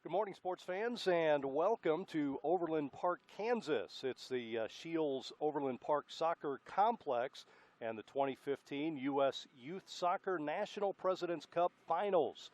Good morning, sports fans, and welcome to Overland Park, Kansas. It's the Shields Overland Park Soccer Complex and the 2015 U.S. Youth Soccer National President's Cup Finals.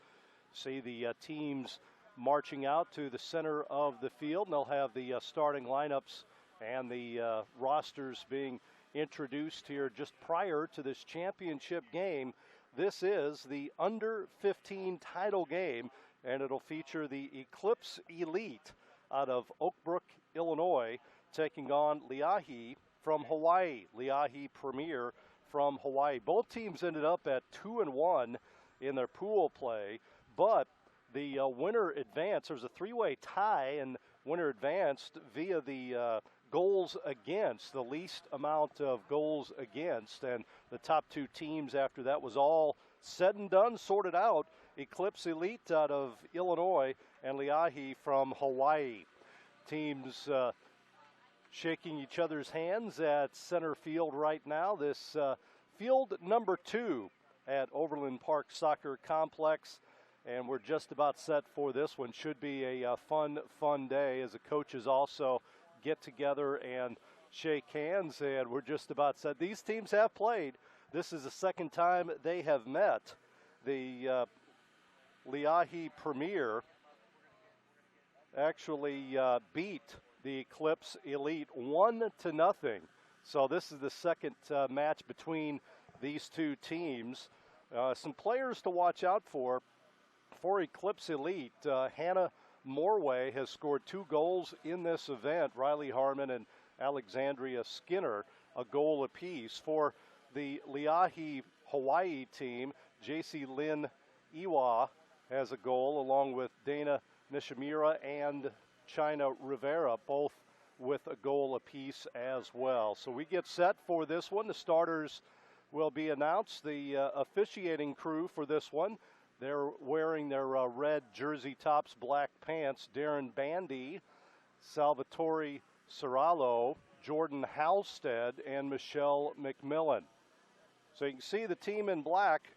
See the teams marching out to the center of the field, and they'll have the starting lineups and the rosters being introduced here just prior to this championship game. This is the under-15 title game, and it'll feature the Eclipse Elite out of Oak Brook, Illinois, taking on Leahi from Hawaii. Leahi Premier from Hawaii. Both teams ended up at 2-1 in their pool play, but the winner advanced. There was a three-way tie, and winner advanced via the goals against, the least amount of goals against, and the top two teams after that was all said and done, sorted out. Eclipse Elite out of Illinois and Leahi from Hawaii. Teams shaking each other's hands at center field right now. This field number 2 at Overland Park Soccer Complex, and we're just about set for this one. Should be a fun day as the coaches also get together and shake hands, and we're just about set. These teams have played. This is the second time they have met. The Leahi Premier actually beat the Eclipse Elite 1-0. So this is the second match between these two teams. Some players to watch out for Eclipse Elite. Hannah Morway has scored 2 goals in this event. Riley Harmon and Alexandria Skinner, a goal apiece. For the Leahi Hawaii team, JC Lynn Iwa has a goal, along with Dana Nishimura and China Rivera, both with a goal apiece as well. So we get set for this one. The starters will be announced. The officiating crew for this one, they're wearing their red jersey tops, black pants. Darren Bandy, Salvatore Serralo, Jordan Halstead, and Michelle McMillan. So you can see the team in black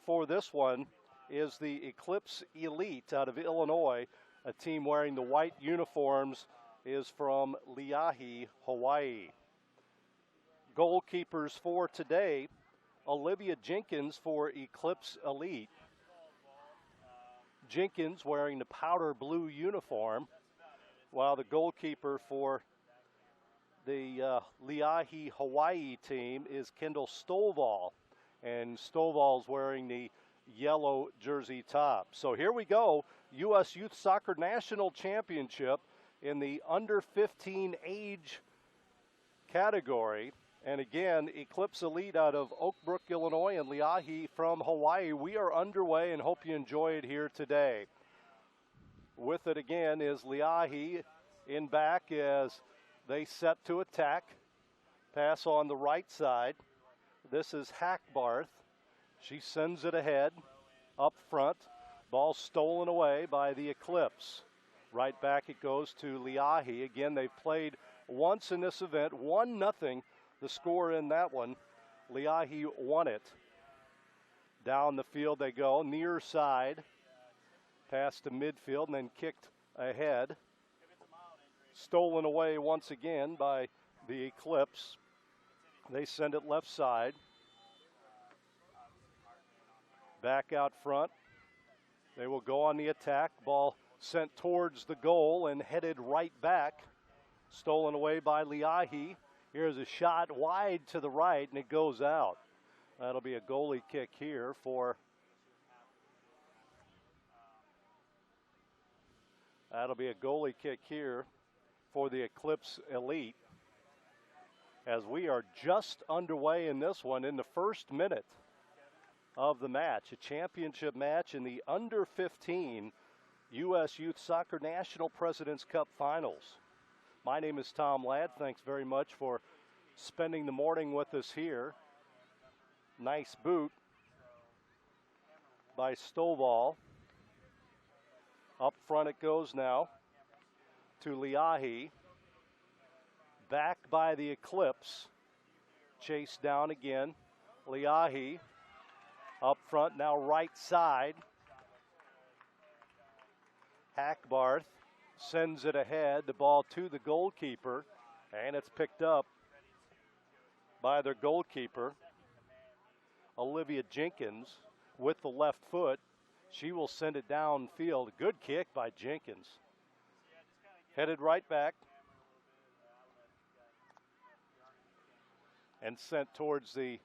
for this one is the Eclipse Elite out of Illinois. A team wearing the white uniforms is from Leahi, Hawaii. Goalkeepers for today, Olivia Jenkins for Eclipse Elite. Jenkins wearing the powder blue uniform, while the goalkeeper for the Leahi Hawaii team is Kendall Stovall, and Stovall's wearing the yellow jersey top. So here we go, U.S. Youth Soccer National Championship in the under-15 age category. And again, Eclipse Elite out of Oak Brook, Illinois, and Leahi from Hawaii. We are underway and hope you enjoy it here today. With it again is Leahi in back as they set to attack. Pass on the right side. This is Hackbarth. She sends it ahead, up front. Ball stolen away by the Eclipse. Right back it goes to Leahi. Again, they've played once in this event, 1-0. The score in that one. Leahi won it. Down the field they go, near side. Pass to midfield and then kicked ahead. Stolen away once again by the Eclipse. They send it left side. Back out front. They will go on the attack. Ball sent towards the goal and headed right back. Stolen away by Leahi. Here's a shot wide to the right, and it goes out. That'll be a goalie kick here for the Eclipse Elite, as we are just underway in this one in the first minute of the match. A championship match in the under-15 U.S. Youth Soccer National President's Cup Finals. My name is Tom Ladd. Thanks very much for spending the morning with us here. Nice boot by Stovall. Up front it goes now to Leahi. Back by the Eclipse. Chased down again. Leahi up front now, right side. Hackbarth sends it ahead, the ball to the goalkeeper, and it's picked up by their goalkeeper, Olivia Jenkins, with the left foot. She will send it downfield. Good kick by Jenkins. Headed right back and sent towards the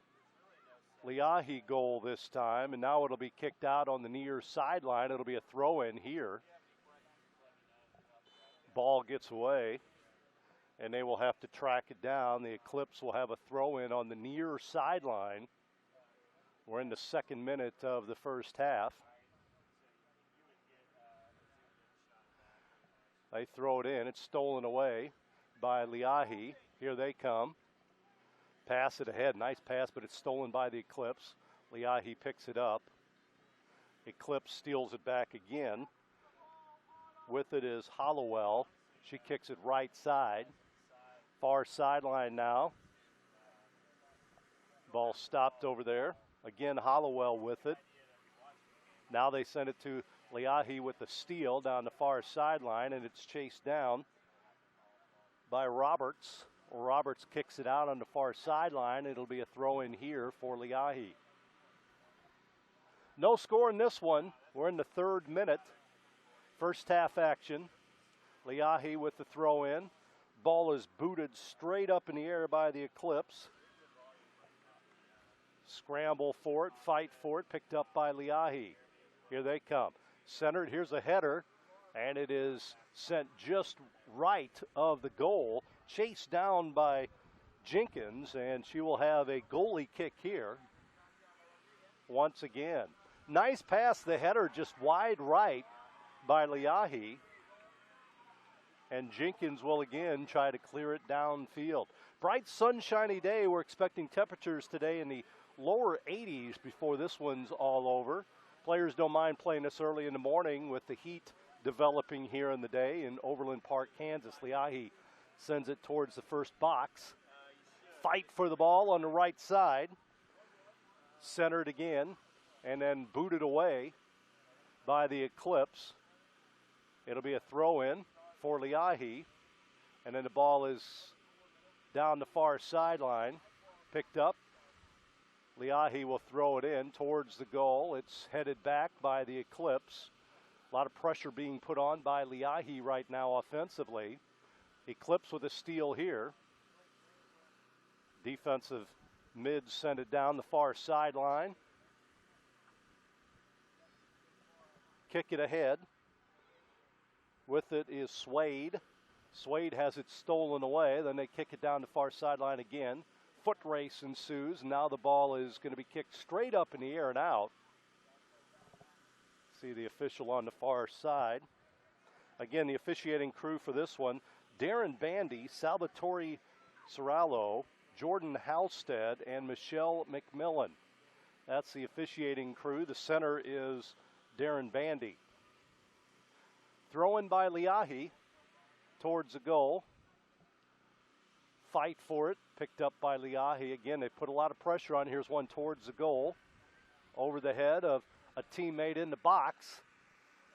Leahi goal this time, and now it'll be kicked out on the near sideline. It'll be a throw-in here. Ball gets away, and they will have to track it down. The Eclipse will have a throw-in on the near sideline. We're in the second minute of the first half. They throw it in. It's stolen away by Leahi. Here they come. Pass it ahead. Nice pass, but it's stolen by the Eclipse. Leahi picks it up. Eclipse steals it back again. With it is Hollowell. She kicks it right side. Far sideline now. Ball stopped over there. Again, Hollowell with it. Now they send it to Leahi with the steal down the far sideline, and it's chased down by Roberts. Roberts kicks it out on the far sideline. It'll be a throw in here for Leahi. No score in this one. We're in the third minute. First half action. Leahi with the throw in. Ball is booted straight up in the air by the Eclipse. Scramble for it, fight for it, picked up by Leahi. Here they come. Centered, here's a header, and it is sent just right of the goal. Chased down by Jenkins, and she will have a goalie kick here once again. Nice pass, the header just wide right by Leahi. And Jenkins will again try to clear it downfield. Bright sunshiny day. We're expecting temperatures today in the lower 80s before this one's all over. Players don't mind playing this early in the morning with the heat developing here in the day in Overland Park, Kansas. Leahi sends it towards the first box. Fight for the ball on the right side. Centered again and then booted away by the Eclipse. It'll be a throw-in for Leahi. And then the ball is down the far sideline. Picked up. Leahi will throw it in towards the goal. It's headed back by the Eclipse. A lot of pressure being put on by Leahi right now offensively. Eclipse with a steal here. Defensive mids send it down the far sideline. Kick it ahead. With it is Swade. Swade has it stolen away. Then they kick it down the far sideline again. Foot race ensues. Now the ball is going to be kicked straight up in the air and out. See the official on the far side. Again, the officiating crew for this one: Darren Bandy, Salvatore Serralo, Jordan Halstead, and Michelle McMillan. That's the officiating crew. The center is Darren Bandy. Throw in by Leahi towards the goal. Fight for it, picked up by Leahi. Again, they put a lot of pressure on. Here's one towards the goal. Over the head of a teammate in the box.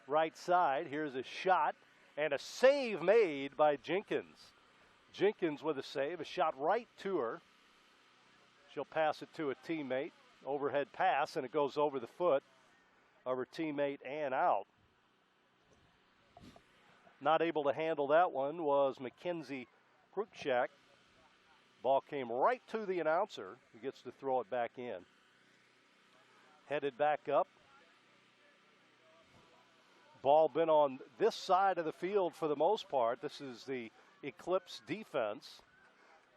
Right side, here's a shot and a save made by Jenkins. Jenkins with a save, a shot right to her. She'll pass it to a teammate. Overhead pass, and it goes over the foot of her teammate and out. Not able to handle that one was Mackenzie Krukchak. Ball came right to the announcer, who gets to throw it back in. Headed back up. Ball been on this side of the field for the most part. This is the Eclipse defense.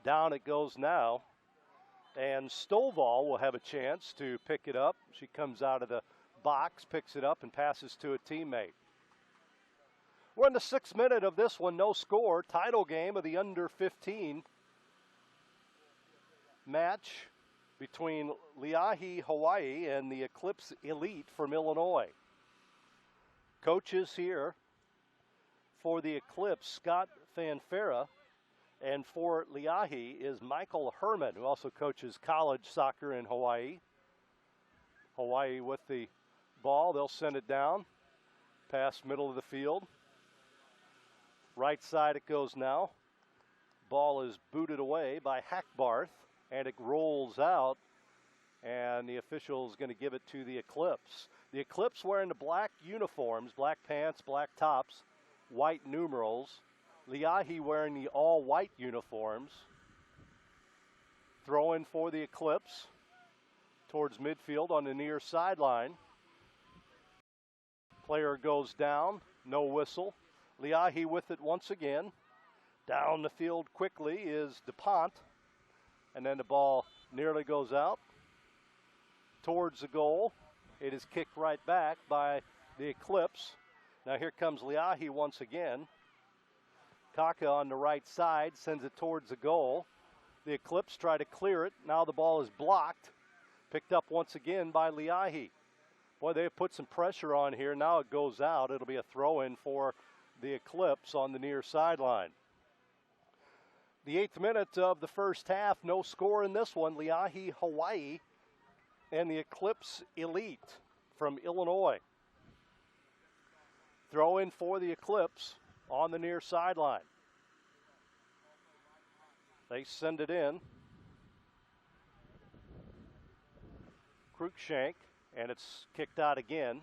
Down it goes now. And Stovall will have a chance to pick it up. She comes out of the box, picks it up, and passes to a teammate. We're in the 6th minute of this one, no score. Title game of the under-15 match between Leahi, Hawaii, and the Eclipse Elite from Illinois. Coaches here for the Eclipse, Scott Fanfara, and for Leahi is Michael Herman, who also coaches college soccer in Hawaii. Hawaii with the ball, they'll send it down. Past middle of the field. Right side it goes now. Ball is booted away by Hackbarth, and it rolls out, and the official is going to give it to the Eclipse. The Eclipse wearing the black uniforms, black pants, black tops, white numerals. Leahi wearing the all-white uniforms. Throw in for the Eclipse towards midfield on the near sideline. Player goes down, no whistle. Leahi with it once again. Down the field quickly is DuPont, and then the ball nearly goes out towards the goal. It is kicked right back by the Eclipse. Now here comes Leahi once again. Kaka on the right side sends it towards the goal. The Eclipse try to clear it. Now the ball is blocked. Picked up once again by Leahi. Boy, they have put some pressure on here. Now it goes out. It'll be a throw-in for the Eclipse on the near sideline. The 8th minute of the first half, no score in this one. Leahi, Hawaii, and the Eclipse Elite from Illinois. Throw in for the Eclipse on the near sideline. They send it in. Cruikshank, and it's kicked out again.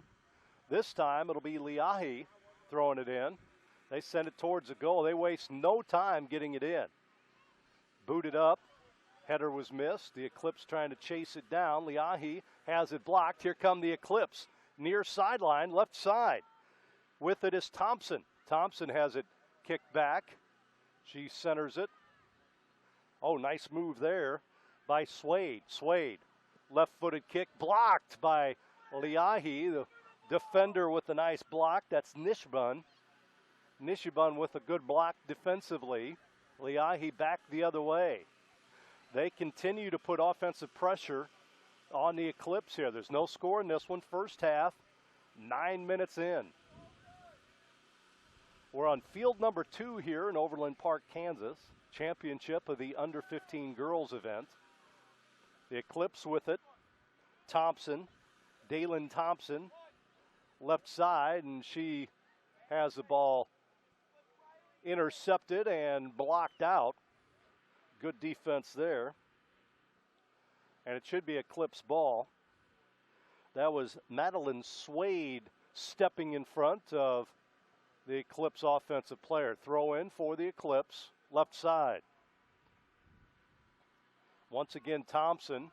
This time it'll be Leahi throwing it in. They send it towards the goal. They waste no time getting it in. Booted up. Header was missed. The Eclipse trying to chase it down. Leahi has it blocked. Here come the Eclipse. Near sideline, left side. With it is Thompson. Thompson has it kicked back. She centers it. Oh, nice move there by Swade. Swade, left-footed kick, blocked by Leahi, the defender with a nice block. That's Nishbun. Nishbun with a good block defensively. Leahi back the other way. They continue to put offensive pressure on the Eclipse here. There's no score in this one. First half, 9 minutes in. We're on field number 2 here in Overland Park, Kansas. Championship of the under-15 girls event. The Eclipse with it. Thompson, Dalen Thompson, left side, and she has the ball intercepted and blocked out. Good defense there. And it should be Eclipse ball. That was Madeline Swade stepping in front of the Eclipse offensive player. Throw in for the Eclipse, left side. Once again, Thompson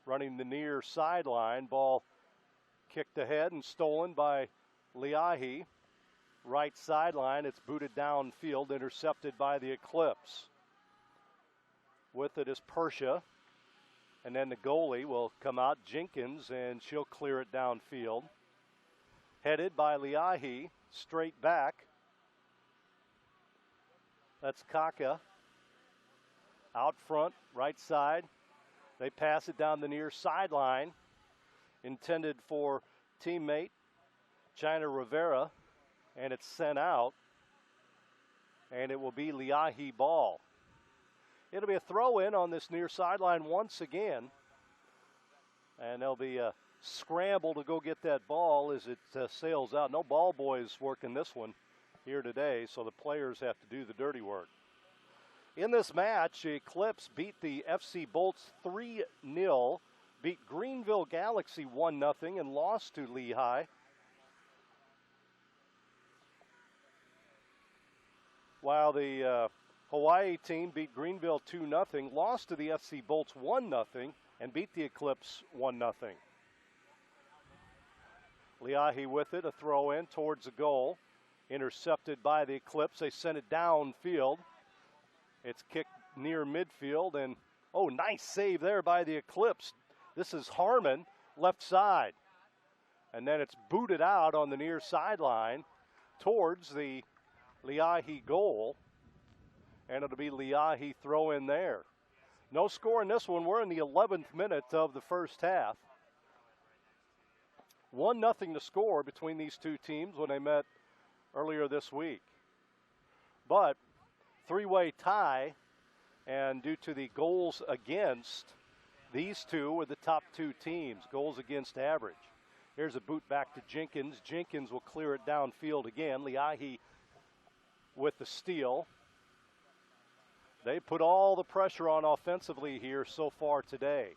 running the near sideline. Ball kicked ahead and stolen by Leahi. Right sideline, it's booted downfield, intercepted by the Eclipse. With it is Persia. And then the goalie will come out, Jenkins, and she'll clear it downfield. Headed by Leahi, straight back. That's Kaka. Out front, right side. They pass it down the near sideline. Intended for teammate China Rivera. And it's sent out. And it will be Leahi ball. It'll be a throw-in on this near sideline once again. And there'll be a scramble to go get that ball as it sails out. No ball boys working this one here today, so the players have to do the dirty work. In this match, the Eclipse beat the FC Bolts 3-0, beat Greenville Galaxy 1-0, and lost to Leahi. While the Hawaii team beat Greenville 2-0, lost to the FC Bolts 1-0, and beat the Eclipse 1-0. Leahi with it, a throw in towards the goal. Intercepted by the Eclipse. They sent it downfield. It's kicked near midfield, and oh, nice save there by the Eclipse. This is Harmon, left side. And then it's booted out on the near sideline towards the Leahi goal. And it'll be Leahi throw in there. No score in this one. We're in the 11th minute of the first half. 1-0 to score between these two teams when they met earlier this week. But three-way tie, and due to the goals against, these two were the top two teams, goals against average. Here's a boot back to Jenkins. Jenkins will clear it downfield again. Leahi with the steal. They put all the pressure on offensively here so far today.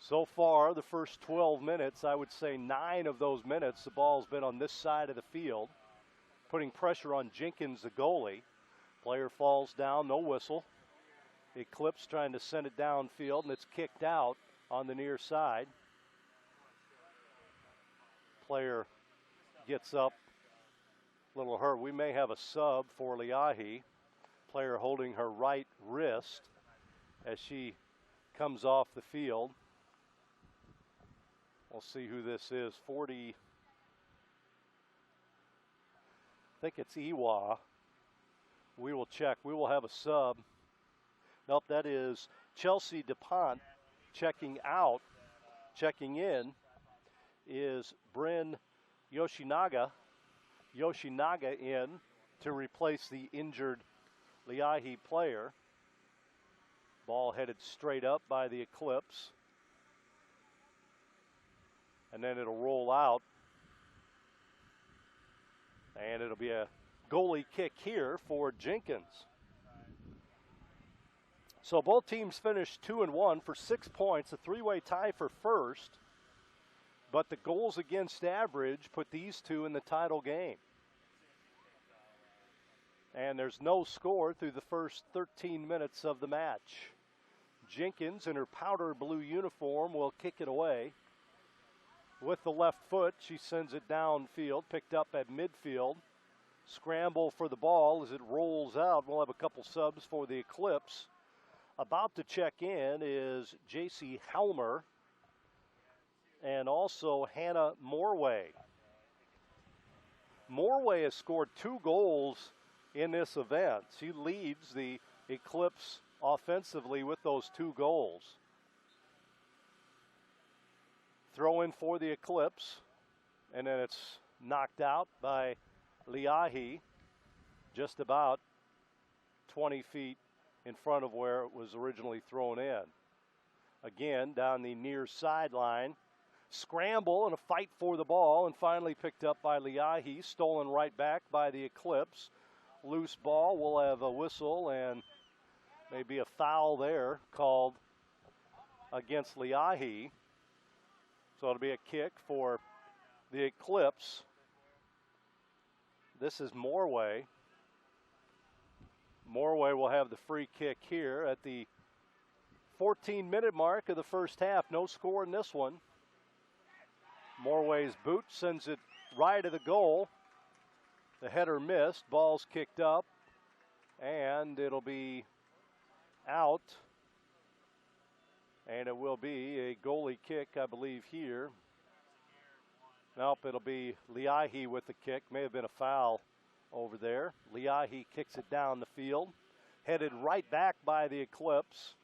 So far, the first 12 minutes, I would say 9 of those minutes, the ball's been on this side of the field, putting pressure on Jenkins, the goalie. Player falls down, no whistle. Eclipse trying to send it downfield, and it's kicked out on the near side. Player gets up, a little hurt. We may have a sub for Leahi. Player holding her right wrist as she comes off the field. We'll see who this is. 40, I think it's Ewa. We will check. We will have a sub. Nope, that is Chelsea DuPont checking out. Checking in is Bryn Yoshinaga. Yoshinaga in to replace the injured Leahi player. Ball headed straight up by the Eclipse. And then it'll roll out. And it'll be a goalie kick here for Jenkins. So both teams finished 2-1 for 6 points, a three-way tie for first. But the goals against average put these two in the title game. And there's no score through the first 13 minutes of the match. Jenkins in her powder blue uniform will kick it away. With the left foot, she sends it downfield, picked up at midfield. Scramble for the ball as it rolls out. We'll have a couple subs for the Eclipse. About to check in is J.C. Helmer and also Hannah Morway. Morway has scored 2 goals in this event. She leads the Eclipse offensively with those 2 goals. Throw in for the Eclipse, and then it's knocked out by Leahi, just about 20 feet in front of where it was originally thrown in. Again, down the near sideline. Scramble and a fight for the ball, and finally picked up by Leahi, stolen right back by the Eclipse. Loose ball, we'll have a whistle and maybe a foul there called against Leahi. So it'll be a kick for the Eclipse. This is Morway. Morway will have the free kick here at the 14-minute mark of the first half. No score in this one. Morway's boot sends it right of the goal. The header missed. Ball's kicked up, and it'll be out. And it will be a goalie kick, I believe, here. Nope, it'll be Leahi with the kick. May have been a foul over there. Leahi kicks it down the field. Headed right back by the Eclipse.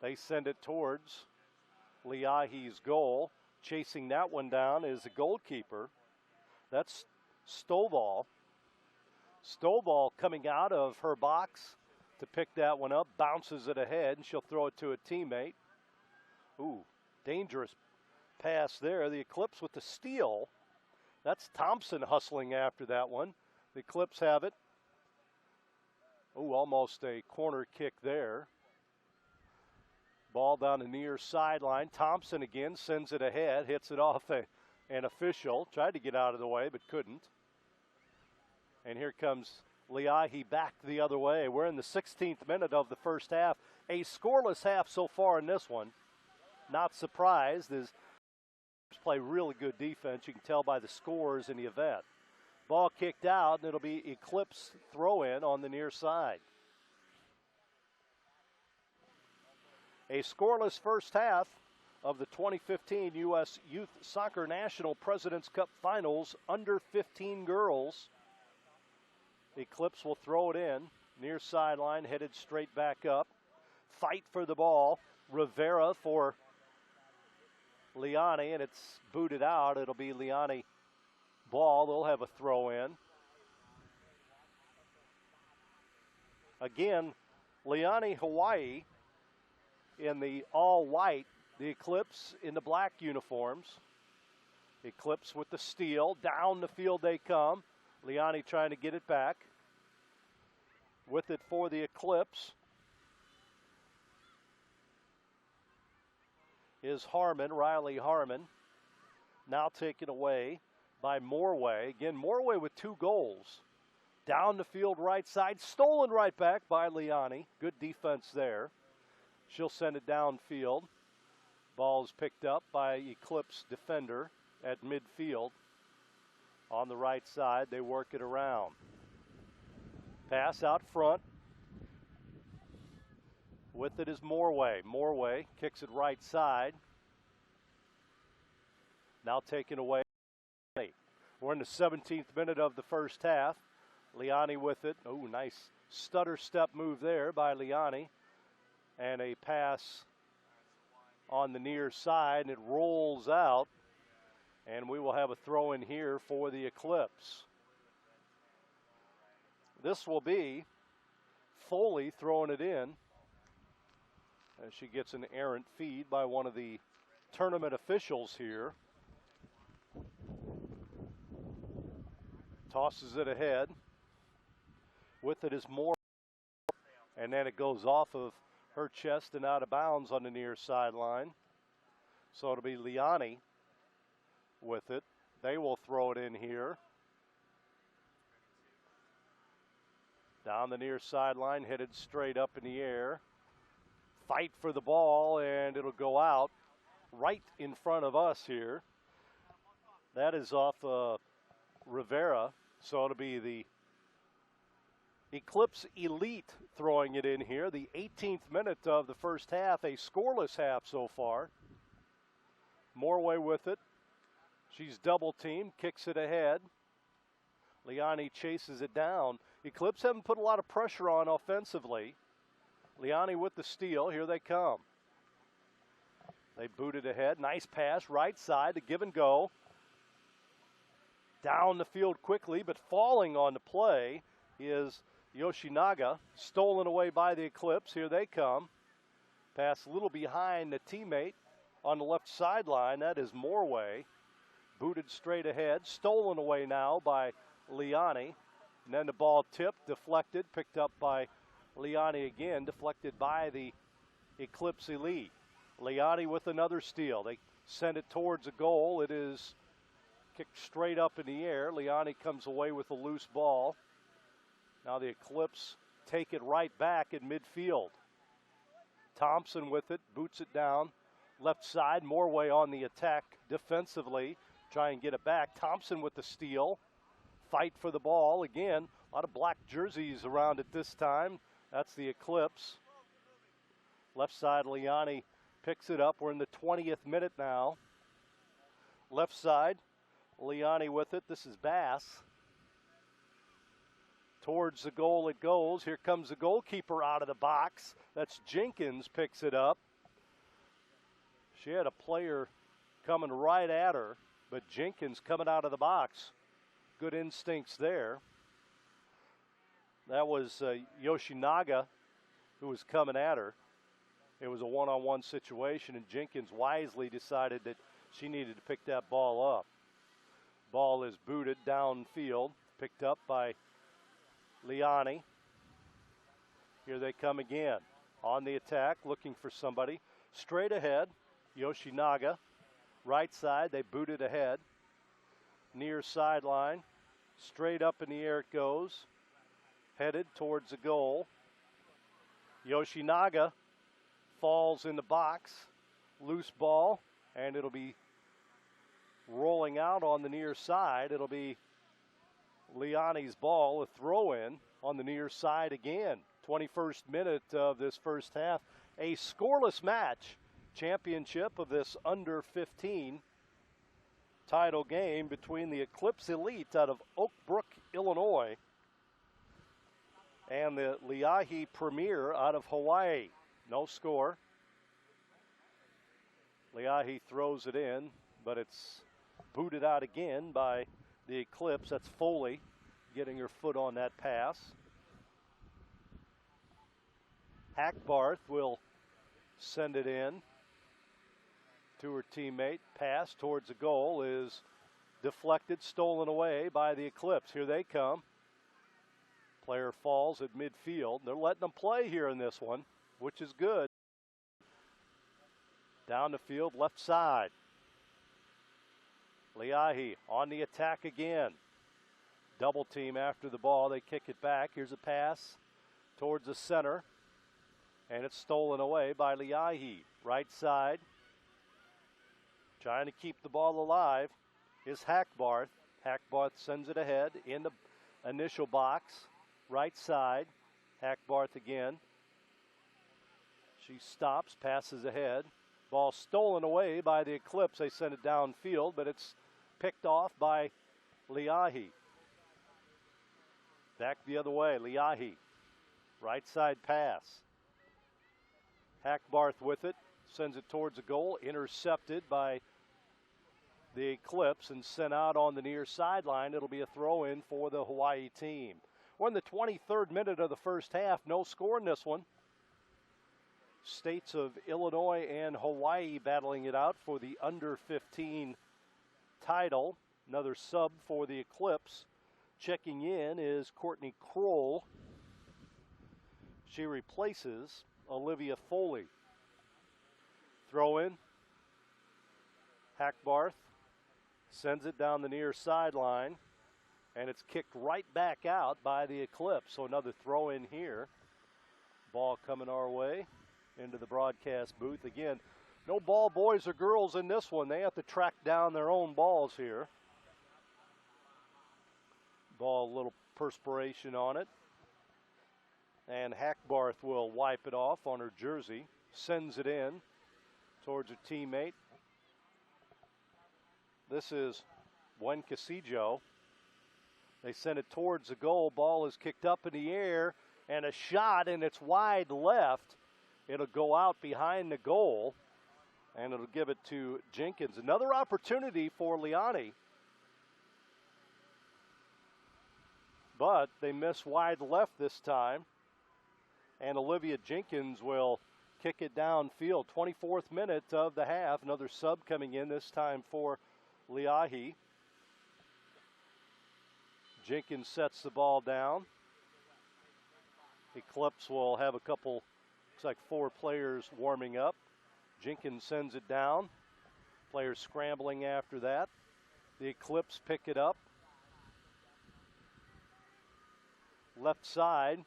They send it towards Leahi's goal. Chasing that one down is the goalkeeper. That's Stovall. Stovall coming out of her box to pick that one up, bounces it ahead, and she'll throw it to a teammate. Ooh, dangerous pass there. The Eclipse with the steal. That's Thompson hustling after that one. The Eclipse have it. Ooh, almost a corner kick there. Ball down the near sideline. Thompson again sends it ahead, hits it off an official. Tried to get out of the way, but couldn't. And here comes Leahi back the other way. We're in the 16th minute of the first half. A scoreless half so far in this one. Not surprised as play really good defense. You can tell by the scores in the event. Ball kicked out, and it'll be Eclipse throw-in on the near side. A scoreless first half of the 2015 U.S. Youth Soccer National President's Cup Finals under 15 girls. Eclipse will throw it in. Near sideline, headed straight back up. Fight for the ball. Rivera for Leahi, and it's booted out. It'll be Leahi ball. They'll have a throw in. Again, Leahi Hawaii in the all-white the Eclipse in the black uniforms. Eclipse with the steal. Down the field they come. Leahi trying to get it back. With it for the Eclipse is Harmon, Riley Harmon. Now taken away by Morway. Again, Morway with 2 goals. Down the field right side. Stolen right back by Leahi. Good defense there. She'll send it downfield. Ball is picked up by Eclipse defender at midfield. On the right side, they work it around. Pass out front. With it is Morway. Morway kicks it right side. Now taken away. We're in the 17th minute of the first half. Leahi with it. Oh, nice stutter step move there by Leahi. And a pass on the near side, and it rolls out. And we will have a throw in here for the Eclipse. This will be Foley throwing it in as she gets an errant feed by one of the tournament officials here. Tosses it ahead. With it is Moore. And then it goes off of her chest and out of bounds on the near sideline. So it'll be Leahi with it. They will throw it in here. Down the near sideline, headed straight up in the air. Fight for the ball, and it'll go out right in front of us here. That is off Rivera, so it'll be the Eclipse Elite throwing it in here. The 18th minute of the first half, a scoreless half so far. Morway with it. She's double teamed, kicks it ahead. Leahi chases it down. Eclipse haven't put a lot of pressure on offensively. Leahi with the steal. Here they come. They boot it ahead. Nice pass, right side to give and go. Down the field quickly, but falling on the play is Yoshinaga. Stolen away by the Eclipse. Here they come. Pass a little behind the teammate on the left sideline. That is Morway. Booted straight ahead. Stolen away now by Leahi. And then the ball tipped, deflected, picked up by Leahi again, deflected by the Eclipse Elite. Leahi with another steal. They send it towards a goal. It is kicked straight up in the air. Leahi comes away with a loose ball. Now the Eclipse take it right back in midfield. Thompson with it, boots it down. Left side, Morway on the attack defensively. Try and get it back. Thompson with the steal. Fight for the ball. Again, a lot of black jerseys around it this time. That's the Eclipse. Left side, Leahi picks it up. We're in the 20th minute now. Left side, Leahi with it. This is Bass. Towards the goal it goes. Here comes the goalkeeper out of the box. That's Jenkins, picks it up. She had a player coming right at her, but Jenkins coming out of the box. Good instincts there. That was Yoshinaga who was coming at her. It was a one-on-one situation, and Jenkins wisely decided that she needed to pick that ball up. Ball is booted downfield, picked up by Leahi. Here they come again. On the attack, looking for somebody. Straight ahead, Yoshinaga. Right side, they boot it ahead. Near sideline. Straight up in the air it goes. Headed towards the goal. Yoshinaga falls in the box. Loose ball, and it'll be rolling out on the near side. It'll be Leahi's ball, a throw-in on the near side again. 21st minute of this first half. A scoreless match. Championship of this under 15 title game between the Eclipse Elite out of Oak Brook, Illinois, and the Leahi Premier out of Hawaii. No score. Leahi throws it in, but it's booted out again by the Eclipse. That's Foley getting her foot on that pass. Hackbarth will send it in. to her teammate. Pass towards the goal is deflected, stolen away by the Eclipse. Here they come. Player falls at midfield. They're letting them play here in this one, which is good. Down the field, left side. Leahi on the attack again. Double team after the ball. They kick it back. Here's a pass towards the center. And it's stolen away by Leahi. Right side. Trying to keep the ball alive is Hackbarth. Hackbarth sends it ahead in the initial box. Right side. Hackbarth again. She stops, passes ahead. Ball stolen away by the Eclipse. They send it downfield, but it's picked off by Leahi. Back the other way, Leahi. Right side pass. Hackbarth with it. Sends it towards the goal. Intercepted by the Eclipse and sent out on the near sideline. It'll be a throw-in for the Hawaii team. We're in the 23rd minute of the first half. No score in this one. States of Illinois and Hawaii battling it out for the under-15 title. Another sub for the Eclipse. Checking in is Courtney Kroll. She replaces Olivia Foley. Throw in. Hackbarth sends it down the near sideline, and it's kicked right back out by the Eclipse. So another throw in here. Ball coming our way into the broadcast booth. Again, no ball boys or girls in this one. They have to track down their own balls here. Ball, a little perspiration on it. And Hackbarth will wipe it off on her jersey. Sends it in towards her teammate. This is Gwen Casijo. They send it towards the goal. Ball is kicked up in the air. And a shot, and it's wide left. It'll go out behind the goal. And it'll give it to Jenkins. Another opportunity for Leahi. But they miss wide left this time. And Olivia Jenkins will kick it downfield. 24th minute of the half. Another sub coming in, this time for Leahi. Jenkins sets the ball down. Eclipse will have a couple, looks like 4 players warming up. Jenkins sends it down. Players scrambling after that. The Eclipse pick it up. Left side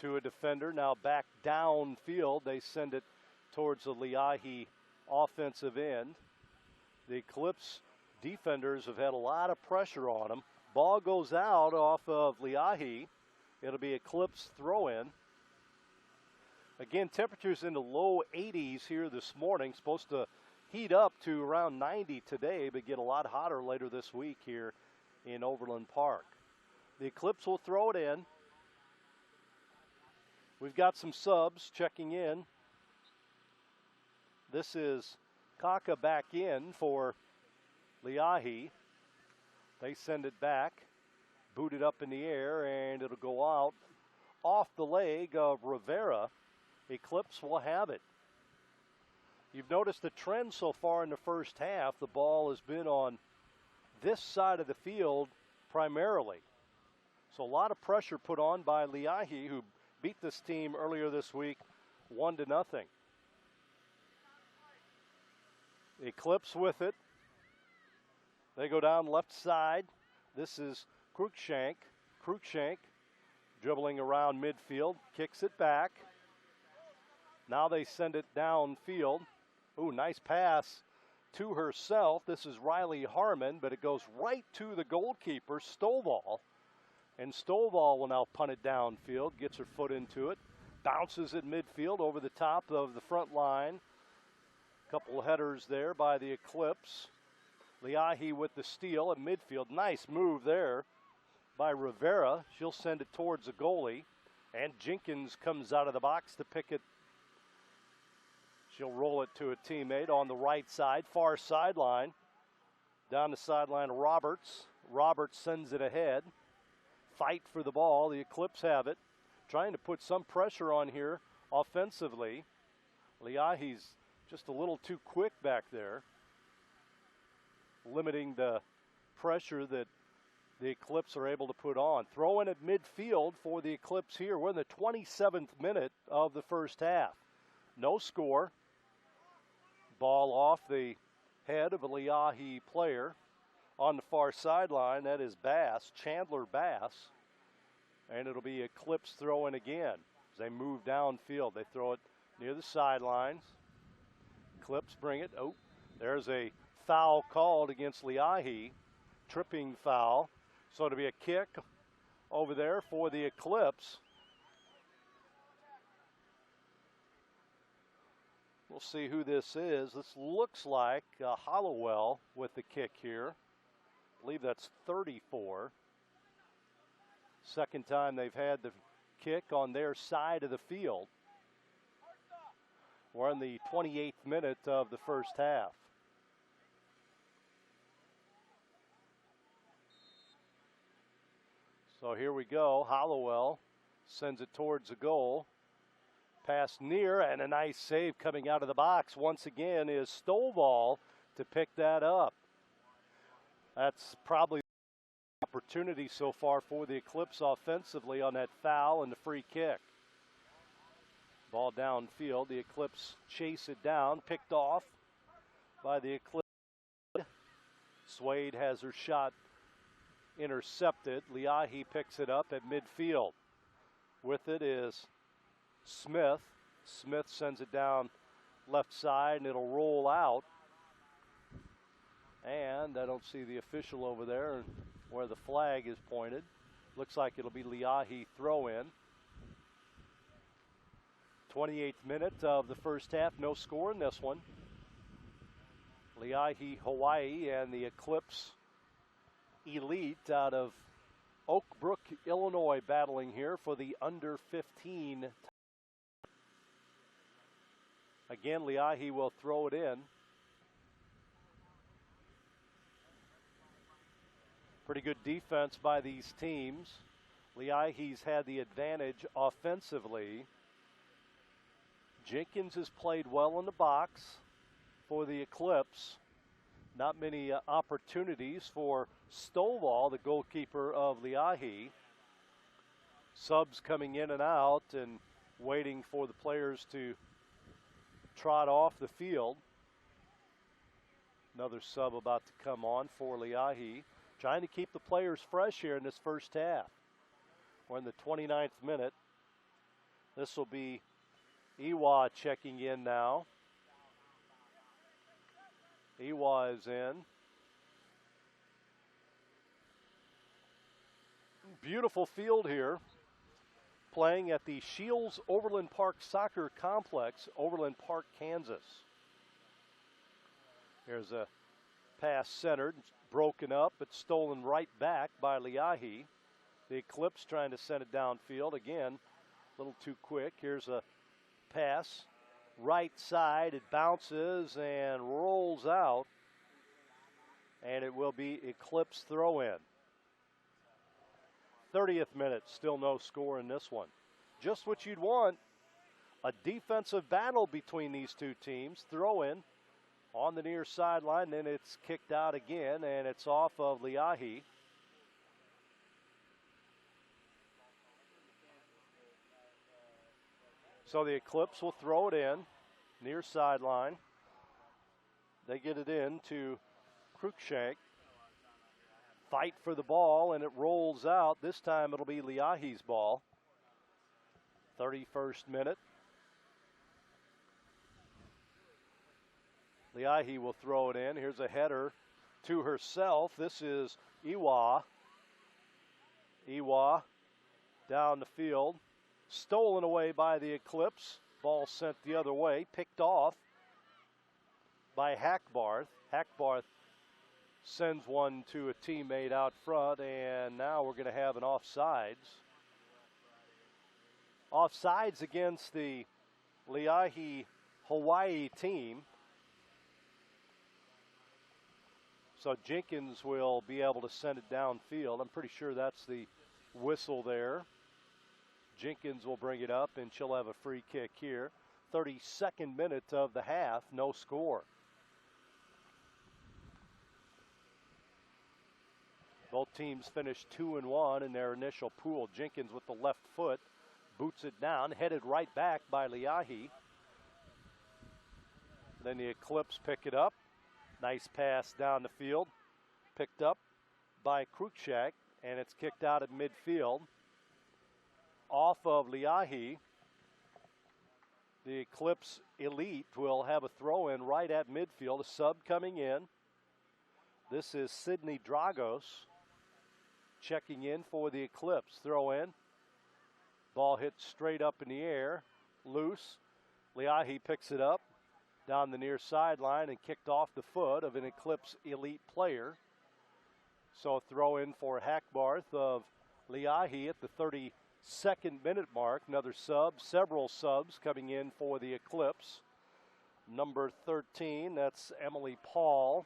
to a defender. Now back downfield. They send it towards the Leahi offensive end. The Eclipse defenders have had a lot of pressure on them. Ball goes out off of Leahi. It'll be Eclipse throw-in. Again, temperatures in the low 80s here this morning. Supposed to heat up to around 90 today, but get a lot hotter later this week here in Overland Park. The Eclipse will throw it in. We've got some subs checking in. This is Kaka back in for Leahi. They send it back, boot it up in the air, and it'll go out off the leg of Rivera. Eclipse will have it. You've noticed the trend so far in the first half. The ball has been on this side of the field primarily. So a lot of pressure put on by Leahi, who beat this team earlier this week 1-0. Eclipse with it. They go down left side. This is Cruikshank. Cruikshank dribbling around midfield, kicks it back. Now they send it downfield. Ooh, nice pass to herself. This is Riley Harmon, but it goes right to the goalkeeper, Stovall. And Stovall will now punt it downfield, gets her foot into it, bounces it midfield over the top of the front line. Couple of headers there by the Eclipse. Leahi with the steal at midfield. Nice move there by Rivera. She'll send it towards the goalie. And Jenkins comes out of the box to pick it. She'll roll it to a teammate on the right side, far sideline. Down the sideline, Roberts. Roberts sends it ahead. Fight for the ball. The Eclipse have it. Trying to put some pressure on here offensively. Leahi's just a little too quick back there, limiting the pressure that the Eclipse are able to put on. Throw in at midfield for the Eclipse here. We're in the 27th minute of the first half. No score. Ball off the head of a Leahi player on the far sideline. That is Bass, Chandler Bass. And it'll be Eclipse throwing again. As they move downfield, they throw it near the sidelines. Eclipse bring it. Oh, there's a foul called against Leahi. Tripping foul. So it'll be a kick over there for the Eclipse. We'll see who this is. This looks like Hollowell with the kick here. I believe that's 34. Second time they've had the kick on their side of the field. We're in the 28th minute of the first half. So here we go. Hollowell sends it towards the goal. Pass near, and a nice save coming out of the box once again is Stovall to pick that up. That's probably the opportunity so far for the Eclipse offensively on that foul and the free kick. Ball downfield. The Eclipse chase it down, picked off by the Eclipse. Swade has her shot intercepted. Leahi picks it up at midfield. With it is Smith. Smith sends it down left side, and it'll roll out. And I don't see the official over there where the flag is pointed. Looks like it'll be Leahi throw-in. 28th minute of the first half. No score in this one. Leahi, Hawaii, and the Eclipse Elite out of Oak Brook, Illinois, battling here for the under 15. Again, Leahi will throw it in. Pretty good defense by these teams. Leahi's had the advantage offensively. Jenkins has played well in the box for the Eclipse. Not many opportunities for Stovall, the goalkeeper of Leahi. Subs coming in and out and waiting for the players to trot off the field. Another sub about to come on for Leahi. Trying to keep the players fresh here in this first half. We're in the 29th minute. This will be Ewa checking in now. Ewa is in. Beautiful field here. Playing at the Shields Overland Park Soccer Complex, Overland Park, Kansas. Here's a pass centered, broken up, but stolen right back by Leahi. The Eclipse trying to send it downfield. Again, a little too quick. Here's a pass, right side. It bounces and rolls out. And it will be Eclipse throw-in. 30th minute, still no score in this one. Just what you'd want. A defensive battle between these two teams. Throw-in on the near sideline, then it's kicked out again, and it's off of Leahi. So the Eclipse will throw it in, near sideline. They get it in to Cruikshank. Fight for the ball, and it rolls out. This time it'll be Leahi's ball. 31st minute. Leahi will throw it in. Here's a header to herself. This is Ewa. Ewa down the field. Stolen away by the Eclipse. Ball sent the other way. Picked off by Hackbarth. Hackbarth sends one to a teammate out front, and now we're going to have an offsides. Offsides against the Leahi Hawaii team. So Jenkins will be able to send it downfield. I'm pretty sure that's the whistle there. Jenkins will bring it up, and she'll have a free kick here. 32nd minute of the half, no score. Both teams finished 2-1 in their initial pool. Jenkins with the left foot boots it down, headed right back by Leahi. Then the Eclipse pick it up. Nice pass down the field. Picked up by Krukshak, and it's kicked out at midfield. Off of Leahi. The Eclipse Elite will have a throw-in right at midfield. A sub coming in. This is Sydney Dragos checking in for the Eclipse. Throw in. Ball hit straight up in the air. Loose. Leahi picks it up down the near sideline and kicked off the foot of an Eclipse Elite player. So a throw in for Hackbarth of Leahi at the 32nd minute mark. Another sub, several subs coming in for the Eclipse. Number 13, that's Emily Paul.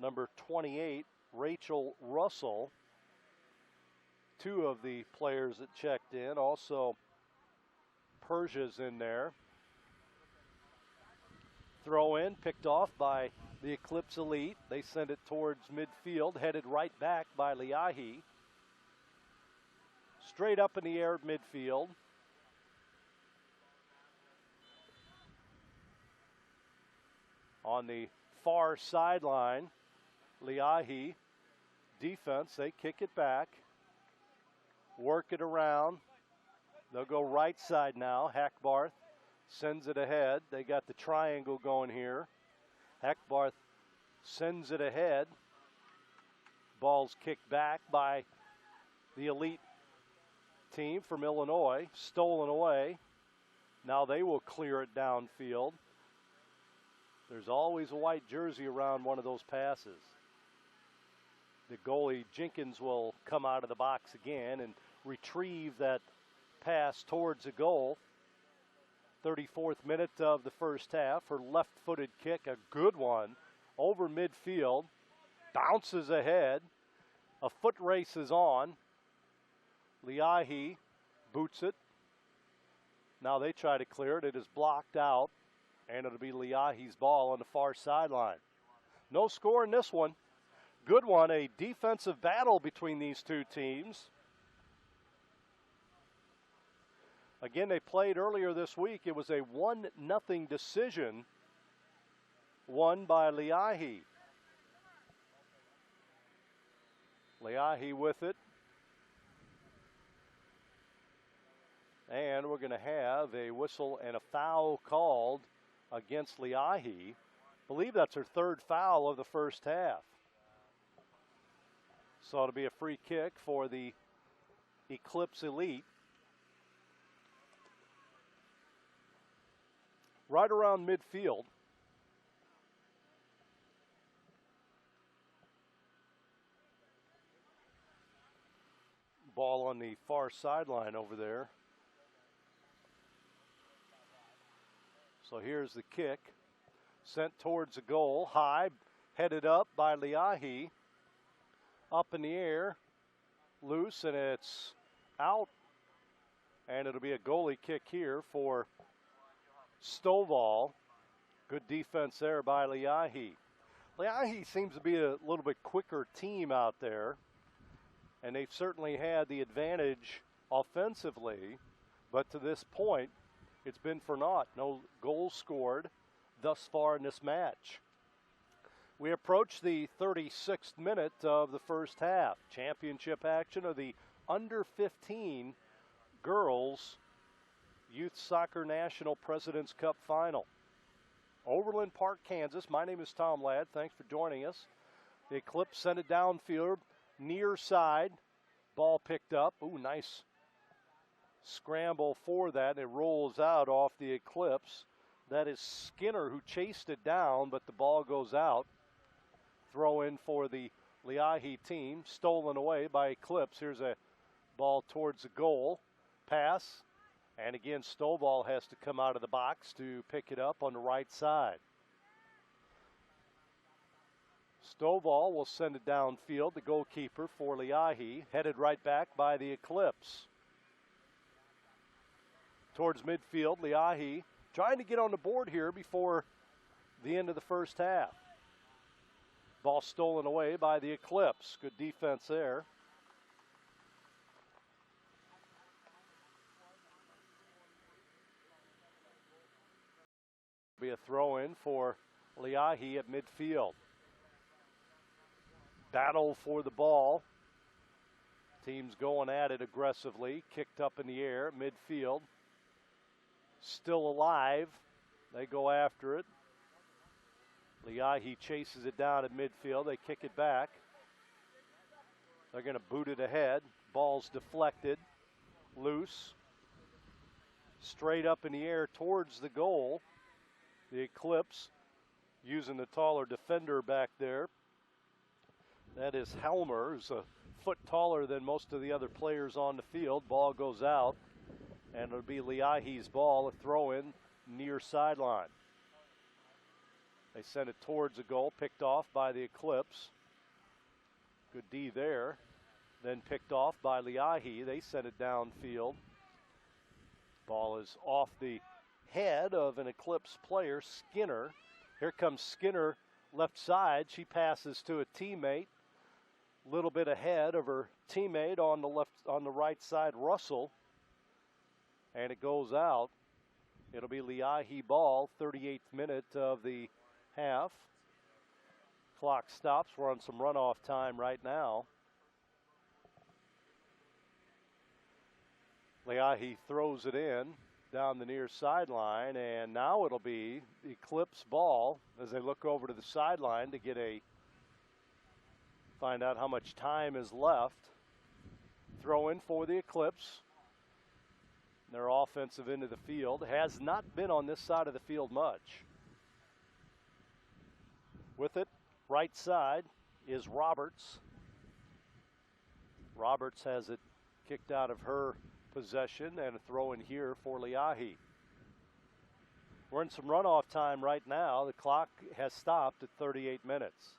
Number 28, Rachel Russell. Two of the players that checked in. Also, Persia's in there. Throw in, picked off by the Eclipse Elite. They send it towards midfield, headed right back by Leahi. Straight up in the air at midfield. On the far sideline, Leahi defense, they kick it back. Work it around. They'll go right side now. Hackbarth sends it ahead. They got the triangle going here. Hackbarth sends it ahead. Ball's kicked back by the Elite team from Illinois. Stolen away. Now they will clear it downfield. There's always a white jersey around one of those passes. The goalie, Jenkins, will come out of the box again and retrieve that pass towards the goal. 34th minute of the first half. Her left-footed kick, a good one, over midfield. Bounces ahead. A foot race is on. Leahi boots it. Now they try to clear it. It is blocked out, and it'll be Leahi's ball on the far sideline. No score in this one. Good one, a defensive battle between these two teams. Again, they played earlier this week. It was a 1-0 decision won by Leahi. Leahi with it. And we're going to have a whistle and a foul called against Leahi. I believe that's her third foul of the first half. So it'll be a free kick for the Eclipse Elite. Right around midfield. Ball on the far sideline over there. So here's the kick. Sent towards the goal. High. Headed up by Leahi. Up in the air. Loose, and it's out. And it'll be a goalie kick here for Stovall. Good defense there by Leahi. Leahi seems to be a little bit quicker team out there, and they've certainly had the advantage offensively, but to this point, it's been for naught. No goals scored thus far in this match. We approach the 36th minute of the first half. Championship action of the under 15 girls Youth Soccer National President's Cup Final. Overland Park, Kansas. My name is Tom Ladd. Thanks for joining us. The Eclipse sent it downfield, near side. Ball picked up. Ooh, nice scramble for that. It rolls out off the Eclipse. That is Skinner who chased it down, but the ball goes out. Throw in for the Leahi team. Stolen away by Eclipse. Here's a ball towards the goal. Pass. And again, Stovall has to come out of the box to pick it up on the right side. Stovall will send it downfield. The goalkeeper for Leahi, headed right back by the Eclipse. Towards midfield, Leahi trying to get on the board here before the end of the first half. Ball stolen away by the Eclipse. Good defense there. Be a throw-in for Leahi at midfield. Battle for the ball. Teams going at it aggressively. Kicked up in the air at midfield. Still alive. They go after it. Leahi chases it down at midfield. They kick it back. They're going to boot it ahead. Ball's deflected. Loose. Straight up in the air towards the goal. The Eclipse using the taller defender back there. That is Helmer, who's a foot taller than most of the other players on the field. Ball goes out, and it'll be Leahi's ball, a throw-in near sideline. They send it towards the goal, picked off by the Eclipse. Good D there. Then picked off by Leahi. They send it downfield. Ball is off the head of an Eclipse player, Skinner. Here comes Skinner left side. She passes to a teammate. A little bit ahead of her teammate on the right side, Russell. And it goes out. It'll be Leahi ball, 38th minute of the half. Clock stops. We're on some runoff time right now. Leahi throws it in down the near sideline, and now it'll be the Eclipse ball as they look over to the sideline to get find out how much time is left. Throw in for the Eclipse. Their offensive end of the field has not been on this side of the field much. With it, right side is Roberts. Roberts has it kicked out of her possession, and a throw in here for Leahi. We're in some runoff time right now. The clock has stopped at 38 minutes.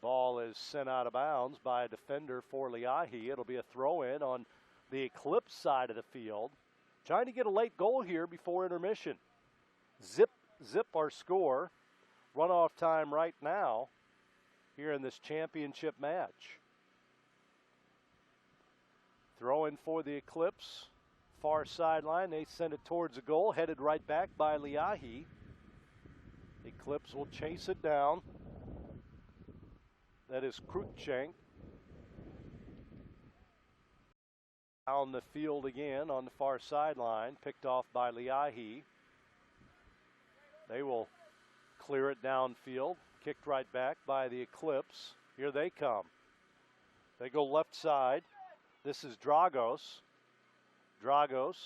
Ball is sent out of bounds by a defender for Leahi. It'll be a throw in on the Eclipse side of the field. Trying to get a late goal here before intermission. Zip our score. Runoff time right now here in this championship match. Throw in for the Eclipse. Far sideline. They send it towards the goal. Headed right back by Leahi. Eclipse will chase it down. That is Krutschenk. Down the field again on the far sideline. Picked off by Leahi. They will clear it downfield. Kicked right back by the Eclipse. Here they come. They go left side. This is Dragos. Dragos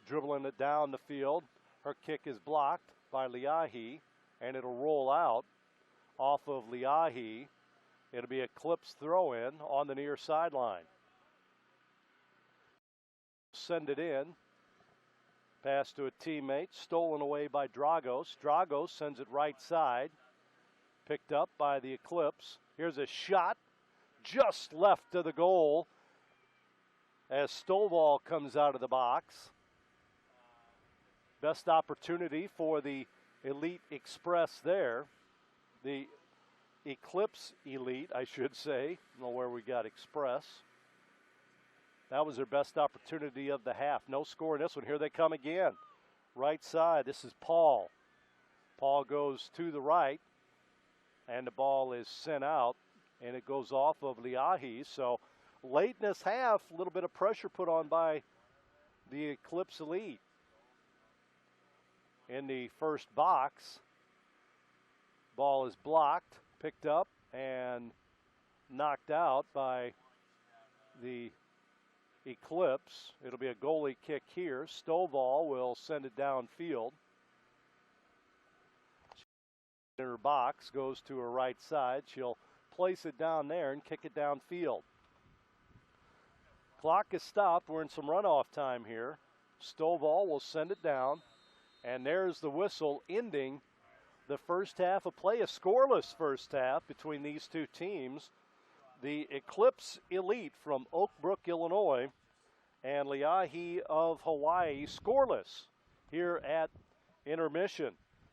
dribbling it down the field. Her kick is blocked by Leahi, and it'll roll out off of Leahi. It'll be Eclipse throw-in on the near sideline. Send it in. Pass to a teammate. Stolen away by Dragos. Dragos sends it right side. Picked up by the Eclipse. Here's a shot just left of the goal as Stovall comes out of the box. Best opportunity for the Elite Express there. The Eclipse Elite, I should say. I don't know where we got Express. That was their best opportunity of the half. No score in this one. Here they come again. Right side, this is Paul. Paul goes to the right, and the ball is sent out, and it goes off of Leahi. So late in this half, a little bit of pressure put on by the Eclipse Elite. In the first box, ball is blocked, picked up, and knocked out by the Eclipse. It'll be a goalie kick here. Stovall will send it downfield. In her box, goes to her right side. She'll place it down there and kick it downfield. Clock is stopped. We're in some runoff time here. Stovall will send it down. And there's the whistle ending the first half of play. A scoreless first half between these two teams. The Eclipse Elite from Oak Brook, Illinois, and Leahi of Hawaii scoreless here at intermission.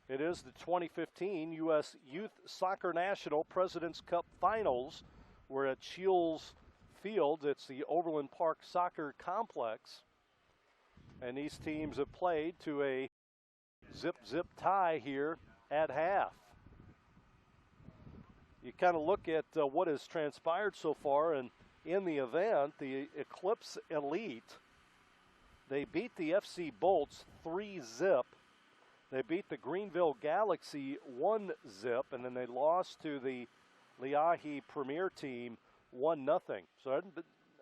It is the 2015 U.S. Youth Soccer National President's Cup Finals. We're at Shields Field. It's the Overland Park Soccer Complex. And these teams have played to a zip tie here at half. You kind of look at what has transpired so far, and in the event, the Eclipse Elite, they beat the FC Bolts 3-0. They beat the Greenville Galaxy 1-0, and then they lost to the Leahi Premier Team 1-0. So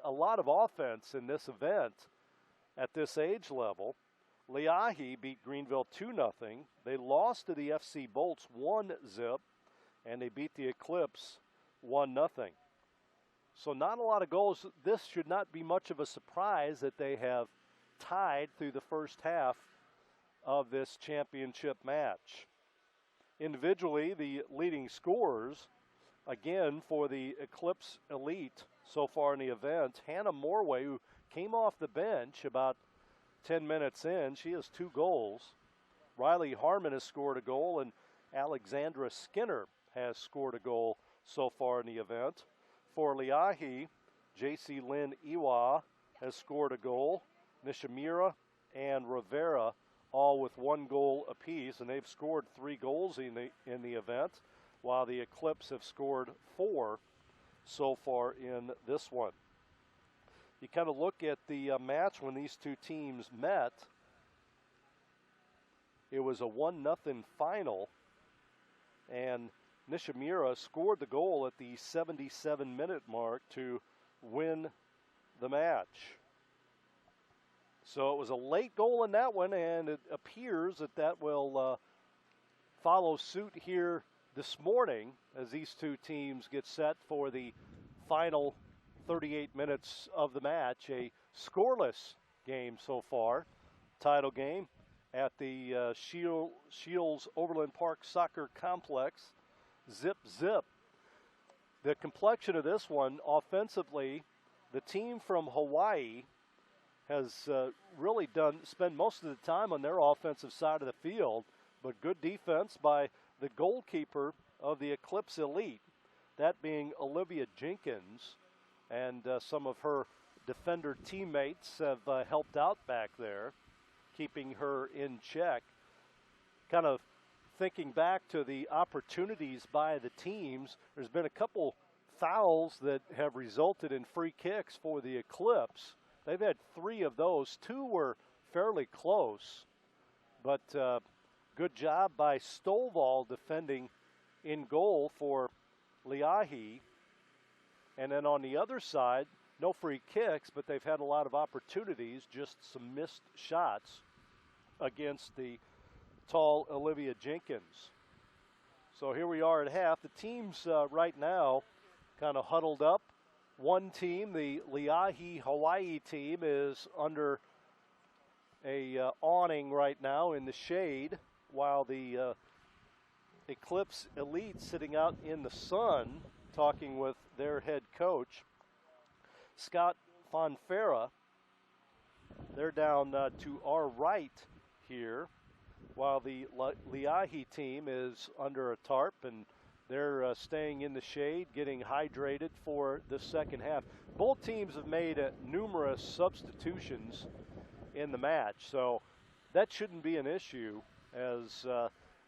a lot of offense in this event at this age level. Leahi beat Greenville 2-0. They lost to the FC Bolts 1-0, and they beat the Eclipse 1-0. So not a lot of goals. This should not be much of a surprise that they have tied through the first half of this championship match. Individually, the leading scorers, again for the Eclipse Elite so far in the event, Hannah Morway, who came off the bench about 10 minutes in. She has 2 goals. Riley Harmon has scored a goal, and Alexandra Skinner has scored a goal so far in the event. For Leahi, J.C. Lynn Iwa has scored a goal. Nishimura and Rivera all with 1 goal apiece, and they've scored 3 goals in the event, while the Eclipse have scored 4 so far in this one. You kind of look at the match when these two teams met. It was a 1-0 final, and Nishimura scored the goal at the 77-minute mark to win the match. So it was a late goal in that one, and it appears that will follow suit here this morning as these two teams get set for the final 38 minutes of the match. A scoreless game so far, title game at the Shields Overland Park Soccer Complex. Zip. The complexion of this one, offensively, the team from Hawaii has really spent most of the time on their offensive side of the field, but good defense by the goalkeeper of the Eclipse Elite, that being Olivia Jenkins, and some of her defender teammates have helped out back there, keeping her in check. Kind of thinking back to the opportunities by the teams, there's been a couple fouls that have resulted in free kicks for the Eclipse. They've had 3 of those. 2 were fairly close, but good job by Stovall defending in goal for Leahi. And then on the other side, no free kicks, but they've had a lot of opportunities, just some missed shots against the tall Olivia Jenkins. So here we are at half. The teams right now kind of huddled up. One team, the Leahi Hawaii team, is under a awning right now in the shade, while the Eclipse Elite sitting out in the sun talking with their head coach, Scott Fonfera. They're down to our right here, while the Leahi team is under a tarp, and they're staying in the shade, getting hydrated for the second half. Both teams have made numerous substitutions in the match, so that shouldn't be an issue as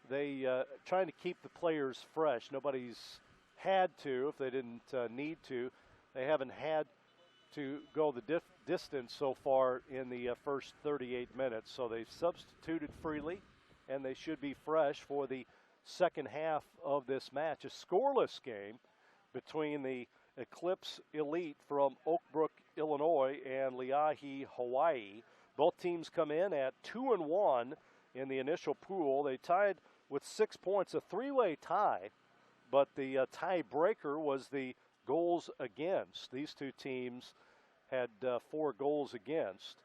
they trying to keep the players fresh. Nobody's had to, if they didn't need to. They haven't had to go the distance so far in the first 38 minutes, so they've substituted freely, and they should be fresh for the second half of this match. A scoreless game between the Eclipse Elite from Oak Brook, Illinois, and Leahi, Hawaii. Both teams come in at 2-1 in the initial pool. They tied with 6 points, a 3-way tie, but the tiebreaker was the goals against. These two teams had 4 goals against,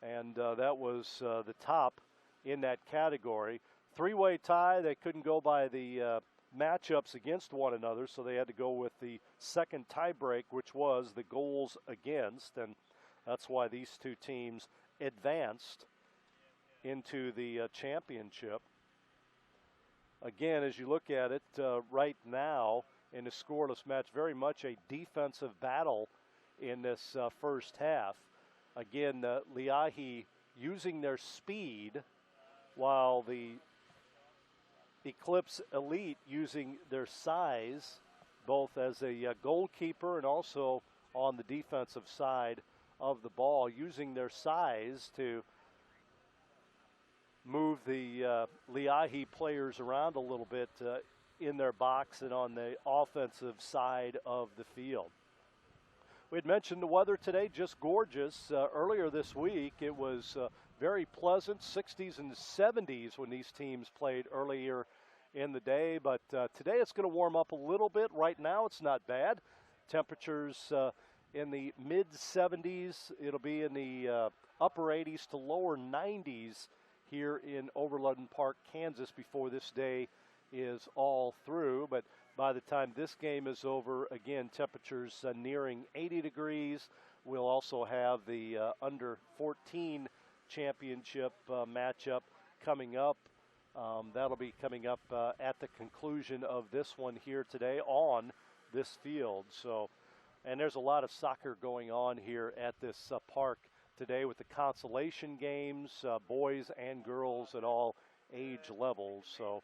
and that was the top in that category. 3-way tie. They couldn't go by the matchups against one another, so they had to go with the second tiebreak, which was the goals against. And That's why these two teams advanced into the championship. Again, as you look at it right now in a scoreless match, very much a defensive battle in this first half. Again, Leahi using their speed, while the Eclipse Elite using their size, both as a goalkeeper and also on the defensive side of the ball, using their size to move the Leahi players around a little bit in their box and on the offensive side of the field. We had mentioned the weather today, just gorgeous. Earlier this week, it was very pleasant, 60s and 70s when these teams played earlier in the day. But today it's going to warm up a little bit. Right now it's not bad. Temperatures in the mid-70s. It'll be in the upper 80s to lower 90s here in Overland Park, Kansas, before this day is all through. But by the time this game is over, again, temperatures nearing 80 degrees. We'll also have the under 14 championship matchup coming up. That'll be coming up at the conclusion of this one here today on this field. So, and there's a lot of soccer going on here at this park today with the consolation games, boys and girls at all age levels. So,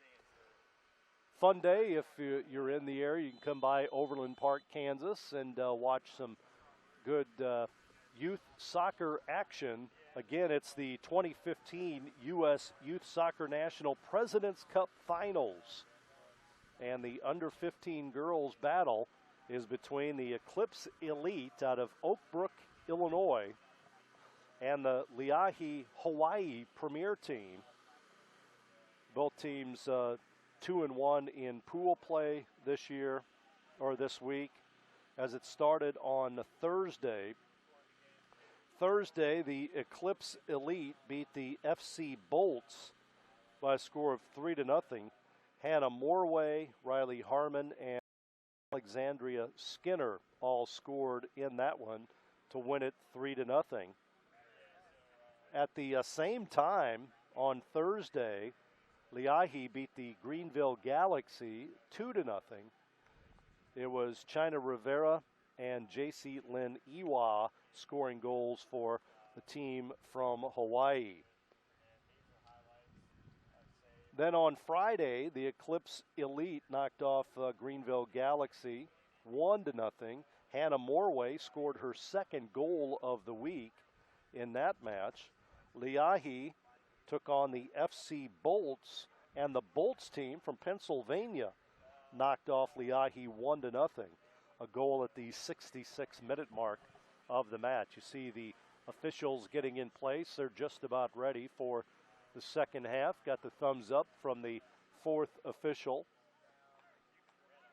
fun day. If you're in the area, you can come by Overland Park, Kansas, and watch some good youth soccer action. Again, it's the 2015 U.S. Youth Soccer National President's Cup Finals. And the under 15 girls battle is between the Eclipse Elite out of Oak Brook, Illinois, and the Leahi, Hawaii Premier Team. Both teams 2-1 in pool play this year, or this week, as it started on Thursday. Thursday, the Eclipse Elite beat the FC Bolts by a score of 3-0. Hannah Morway, Riley Harmon, and Alexandria Skinner all scored in that one to win it 3-0. At the same time, on Thursday, Leahi beat the Greenville Galaxy 2-0. It was China Rivera and J.C. Lynn Iwa scoring goals for the team from Hawaii. Then on Friday, the Eclipse Elite knocked off Greenville Galaxy 1-0. Hannah Morway scored her second goal of the week in that match. Leahi took on the FC Bolts, and the Bolts team from Pennsylvania knocked off Leahi 1-0. A goal at the 66-minute mark of the match. You see the officials getting in place. They're just about ready for the second half. Got the thumbs up from the fourth official.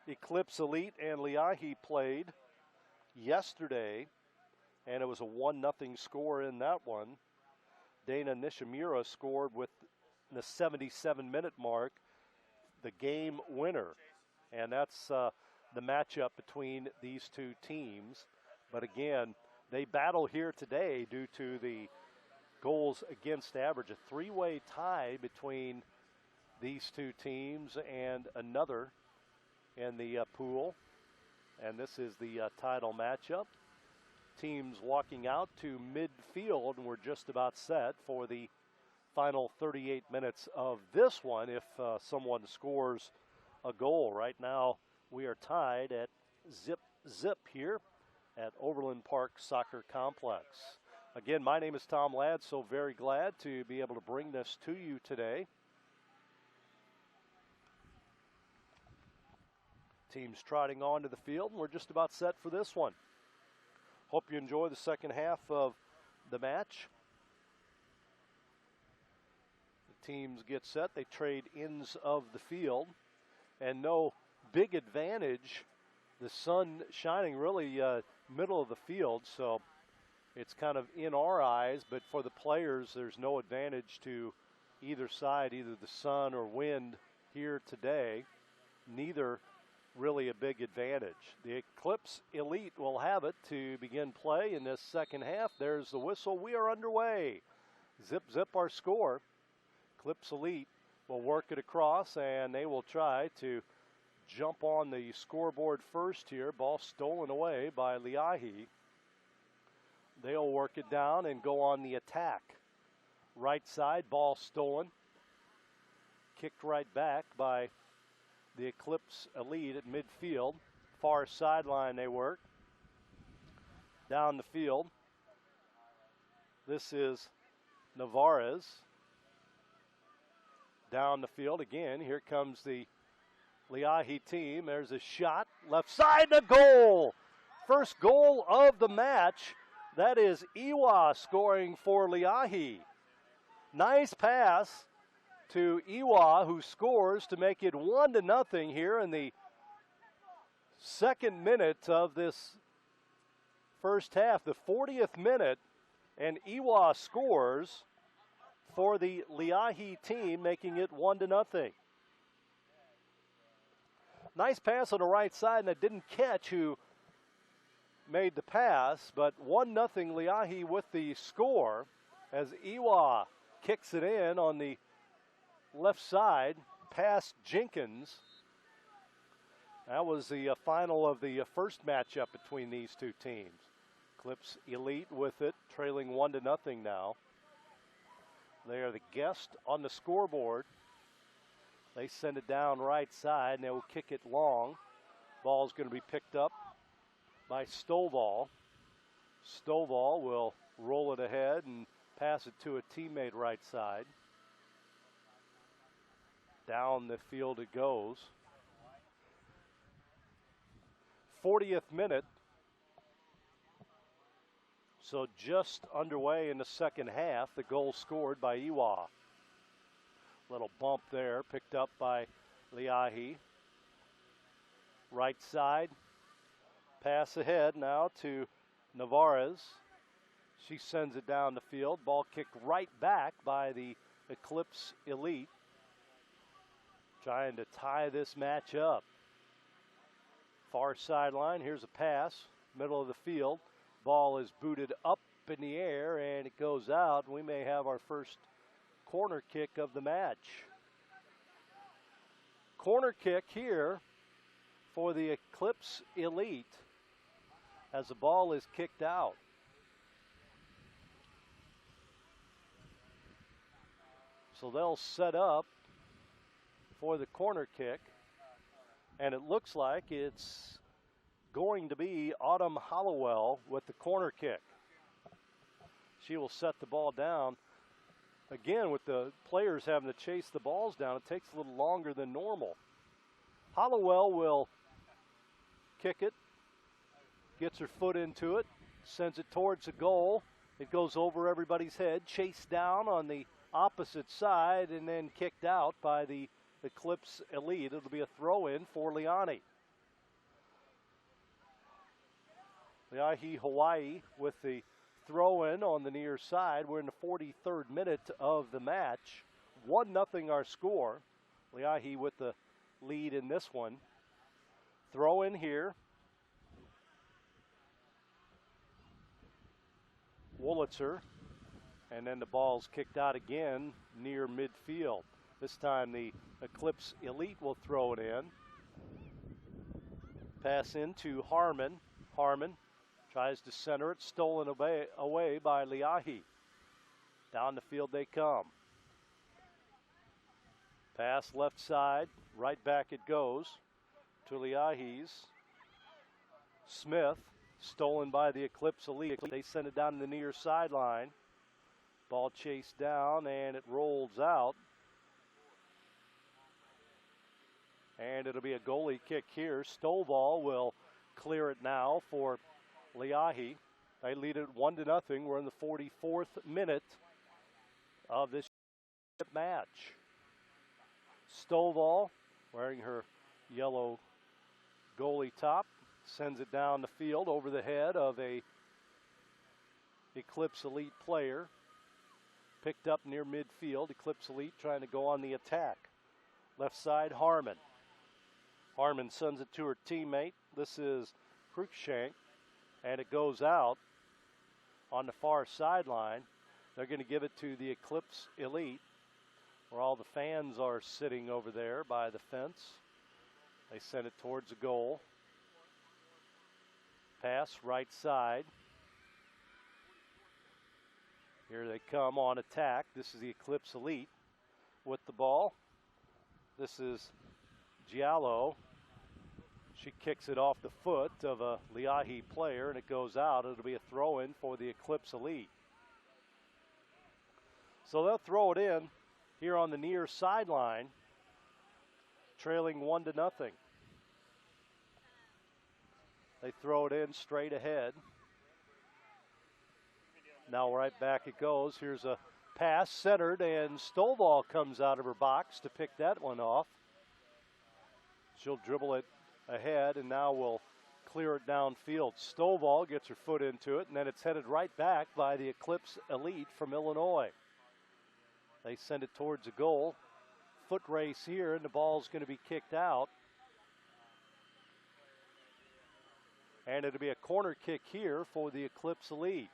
Eclipse Elite and Leahi played yesterday, and it was a 1-0 score in that one. Dana Nishimura scored with the 77-minute mark, the game winner. And that's the matchup between these two teams. But again, they battle here today due to the goals against average. A three-way tie between these two teams and another in the pool. And this is the title matchup. Teams walking out to midfield, and we're just about set for the final 38 minutes of this one if someone scores a goal. Right now we are tied at 0-0 here at Overland Park Soccer Complex. Again, my name is Tom Ladd, so very glad to be able to bring this to you today. Teams trotting onto the field, and we're just about set for this one. Hope you enjoy the second half of the match. The teams get set. They trade ends of the field. And no big advantage. The sun shining really middle of the field, so it's kind of in our eyes. But for the players, there's no advantage to either side, either the sun or wind here today. Neither really a big advantage. The Eclipse Elite will have it to begin play in this second half. There's the whistle. We are underway. Zip, zip our score. Eclipse Elite will work it across, and they will try to jump on the scoreboard first here. Ball stolen away by Leahi. They'll work it down and go on the attack. Right side, ball stolen. Kicked right back by the Eclipse Elite at midfield. Far sideline they work. Down the field. This is Navarez. Down the field again. Here comes the Leahi team. There's a shot. Left side, a goal. First goal of the match. That is Iwa scoring for Leahi. Nice pass to Iwa, who scores to make it 1-0 here in the second minute of this first half, the 40th minute, and Iwa scores for the Leahi team, making it 1-0. Nice pass on the right side, and it didn't catch who made the pass, but 1-0 Leahi with the score as Iwa kicks it in on the left side past Jenkins. That was the final of the first matchup between these two teams. Eclipse Elite with it, trailing 1-0 now. They are the guest on the scoreboard. They send it down right side, and they will kick it long. Ball's going to be picked up by Stovall. Stovall will roll it ahead and pass it to a teammate right side. Down the field it goes. 40th minute. So just underway in the second half. The goal scored by Iwa. Little bump there, picked up by Leahi. Right side. Pass ahead now to Navarez. She sends it down the field. Ball kicked right back by the Eclipse Elite. Trying to tie this match up. Far sideline, here's a pass. Middle of the field. Ball is booted up in the air and it goes out. We may have our first corner kick of the match. Corner kick here for the Eclipse Elite as the ball is kicked out. So they'll set up for the corner kick, and it looks like it's going to be Autumn Hollowell with the corner kick. She will set the ball down. Again, with the players having to chase the balls down, it takes a little longer than normal. Hollowell will kick it, gets her foot into it, sends it towards the goal. It goes over everybody's head, chased down on the opposite side, and then kicked out by the Eclipse Elite. It'll be a throw-in for Leahi. Leahi Hawaii with the throw-in on the near side. We're in the 43rd minute of the match. 1-0 our score. Leahi with the lead in this one. Throw-in here. Wolitzer. And then the ball's kicked out again near midfield. This time the Eclipse Elite will throw it in. Pass into Harmon. Harmon tries to center it, stolen away by Leahi. Down the field they come. Pass left side, right back it goes to Leahi's. Smith, stolen by the Eclipse Elite. They send it down to the near sideline. Ball chased down and it rolls out. And it'll be a goalie kick here. Stovall will clear it now for Leahi. They lead it 1-0. We're in the 44th minute of this match. Stovall, wearing her yellow goalie top, sends it down the field over the head of a Eclipse Elite player. Picked up near midfield. Eclipse Elite trying to go on the attack. Left side, Harmon. Harmon sends it to her teammate. This is Cruikshank, and it goes out on the far sideline. They're going to give it to the Eclipse Elite, where all the fans are sitting over there by the fence. They send it towards the goal. Pass right side. Here they come on attack. This is the Eclipse Elite with the ball. This is Giallo. She kicks it off the foot of a Leahi player, and it goes out. It'll be a throw-in for the Eclipse Elite. So they'll throw it in here on the near sideline, trailing 1-0. They throw it in straight ahead. Now right back it goes. Here's a pass centered, and Stovall comes out of her box to pick that one off. She'll dribble it ahead, and now we'll clear it downfield. Stovall gets her foot into it, and then it's headed right back by the Eclipse Elite from Illinois. They send it towards the goal. Foot race here, and the ball's going to be kicked out. And it'll be a corner kick here for the Eclipse Elite.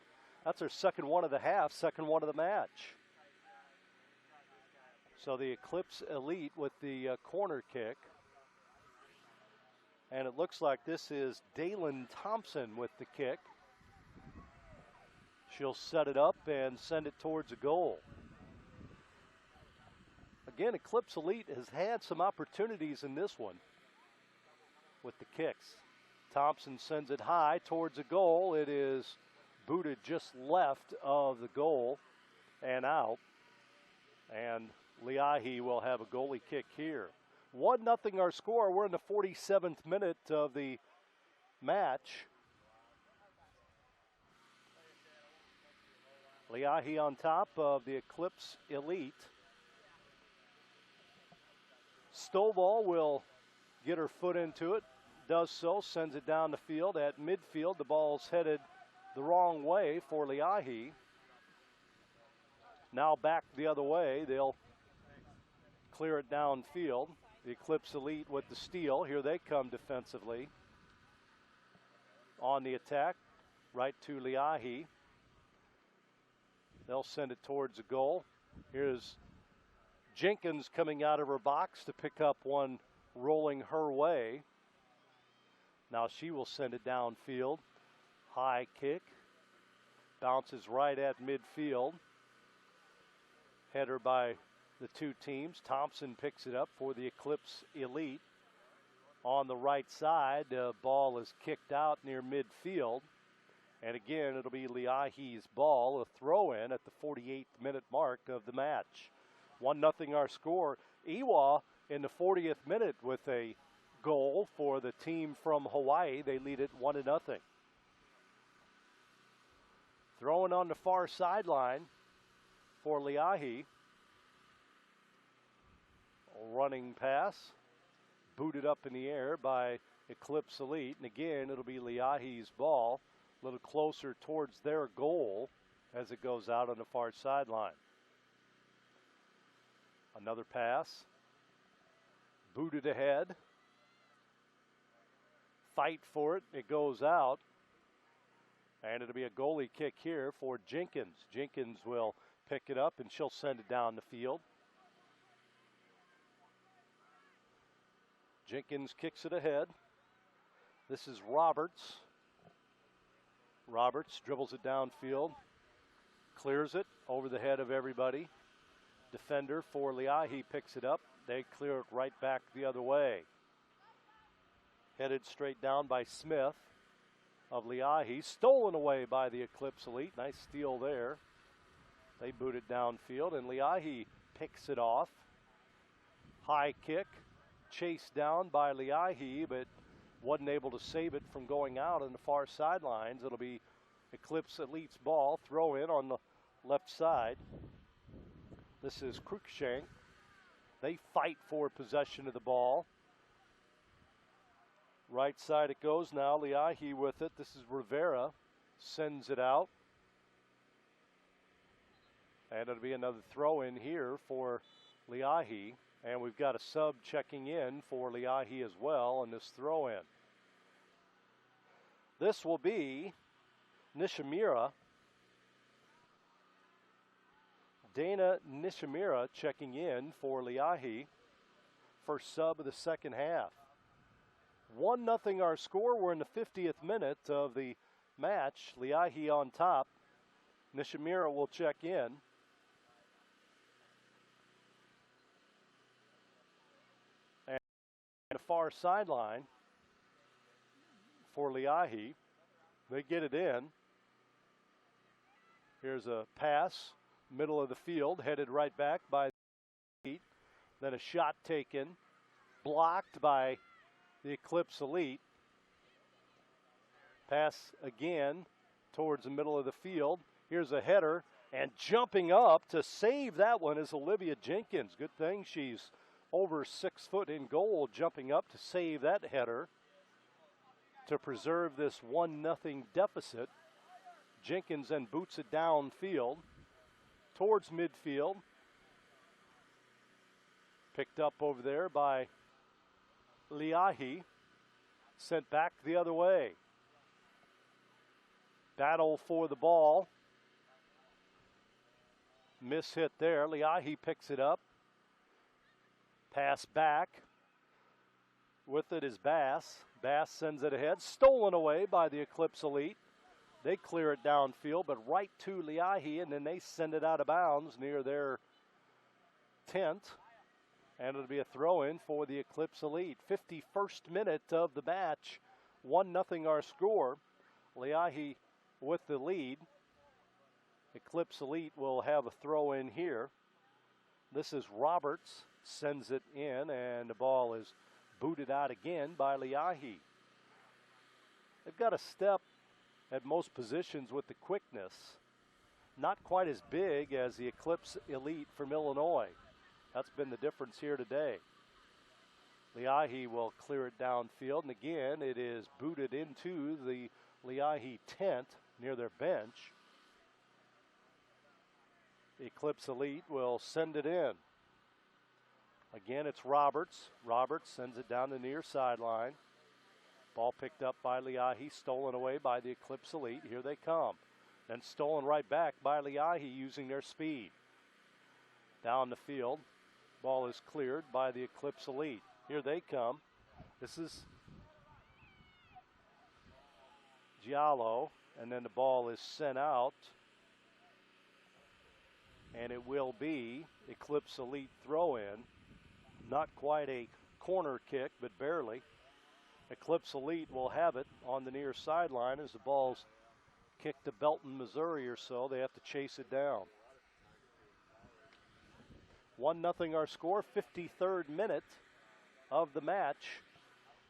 That's their second one of the half, second one of the match. So the Eclipse Elite with the corner kick. And it looks like this is Dalen Thompson with the kick. She'll set it up and send it towards a goal. Again, Eclipse Elite has had some opportunities in this one with the kicks. Thompson sends it high towards a goal. It is booted just left of the goal and out. And Leahi will have a goalie kick here. 1-0 our score. We're in the 47th minute of the match. Leahi on top of the Eclipse Elite. Stovall will get her foot into it. Does so, sends it down the field. At midfield, the ball's headed the wrong way for Leahi. Now back the other way. They'll clear it downfield. The Eclipse Elite with the steal. Here they come defensively. On the attack, right to Leahi. They'll send it towards the goal. Here's Jenkins coming out of her box to pick up one rolling her way. Now she will send it downfield. High kick. Bounces right at midfield. Header by the two teams. Thompson picks it up for the Eclipse Elite. On the right side, the ball is kicked out near midfield. And again, it'll be Leahi's ball, a throw-in at the 48th minute mark of the match. 1-0 our score. Ewa in the 40th minute with a goal for the team from Hawaii. They lead it 1-0. Throwing on the far sideline for Leahi. Running pass, booted up in the air by Eclipse Elite. And again, it'll be Leahi's ball, a little closer towards their goal as it goes out on the far sideline. Another pass, booted ahead. Fight for it, it goes out. And it'll be a goalie kick here for Jenkins. Jenkins will pick it up and she'll send it down the field. Jenkins kicks it ahead. This is Roberts. Roberts dribbles it downfield. Clears it over the head of everybody. Defender for Leahi picks it up. They clear it right back the other way. Headed straight down by Smith of Leahi. Stolen away by the Eclipse Elite. Nice steal there. They boot it downfield, and Leahi picks it off. High kick. Chased down by Leahi, but wasn't able to save it from going out on the far sidelines. It'll be Eclipse Elite's ball. Throw in on the left side. This is Cruikshank. They fight for possession of the ball. Right side it goes now. Leahi with it. This is Rivera. Sends it out. And it'll be another throw in here for Leahi. And we've got a sub checking in for Leahi as well on this throw-in. This will be Nishimura. Dana Nishimura checking in for Leahi. First sub of the second half. 1-0 our score. We're in the 50th minute of the match. Leahi on top. Nishimura will check in. And the far sideline for Leahi. They get it in. Here's a pass, middle of the field, headed right back by the Elite. Then a shot taken, blocked by the Eclipse Elite. Pass again towards the middle of the field. Here's a header, and jumping up to save that one is Olivia Jenkins. Good thing she's over 6 foot in goal, jumping up to save that header to preserve this 1-0 deficit. Jenkins then boots it downfield towards midfield. Picked up over there by Leahi. Sent back the other way. Battle for the ball. Miss hit there. Leahi picks it up. Pass back. With it is Bass. Bass sends it ahead. Stolen away by the Eclipse Elite. They clear it downfield, but right to Leahi, and then they send it out of bounds near their tent. And it'll be a throw-in for the Eclipse Elite. 51st minute of the match. 1-0 our score. Leahi with the lead. Eclipse Elite will have a throw-in here. This is Roberts. Sends it in, and the ball is booted out again by Leahi. They've got a step at most positions with the quickness. Not quite as big as the Eclipse Elite from Illinois. That's been the difference here today. Leahi will clear it downfield, and again it is booted into the Leahi tent near their bench. The Eclipse Elite will send it in. Again, it's Roberts. Roberts sends it down the near sideline. Ball picked up by Leahi, stolen away by the Eclipse Elite. Here they come. Then stolen right back by Leahi using their speed. Down the field. Ball is cleared by the Eclipse Elite. Here they come. This is Giallo, and then the ball is sent out. And it will be Eclipse Elite throw-in. Not quite a corner kick, but barely. Eclipse Elite will have it on the near sideline as the ball's kicked to Belton, Missouri or so. They have to chase it down. 1-0 our score, 53rd minute of the match.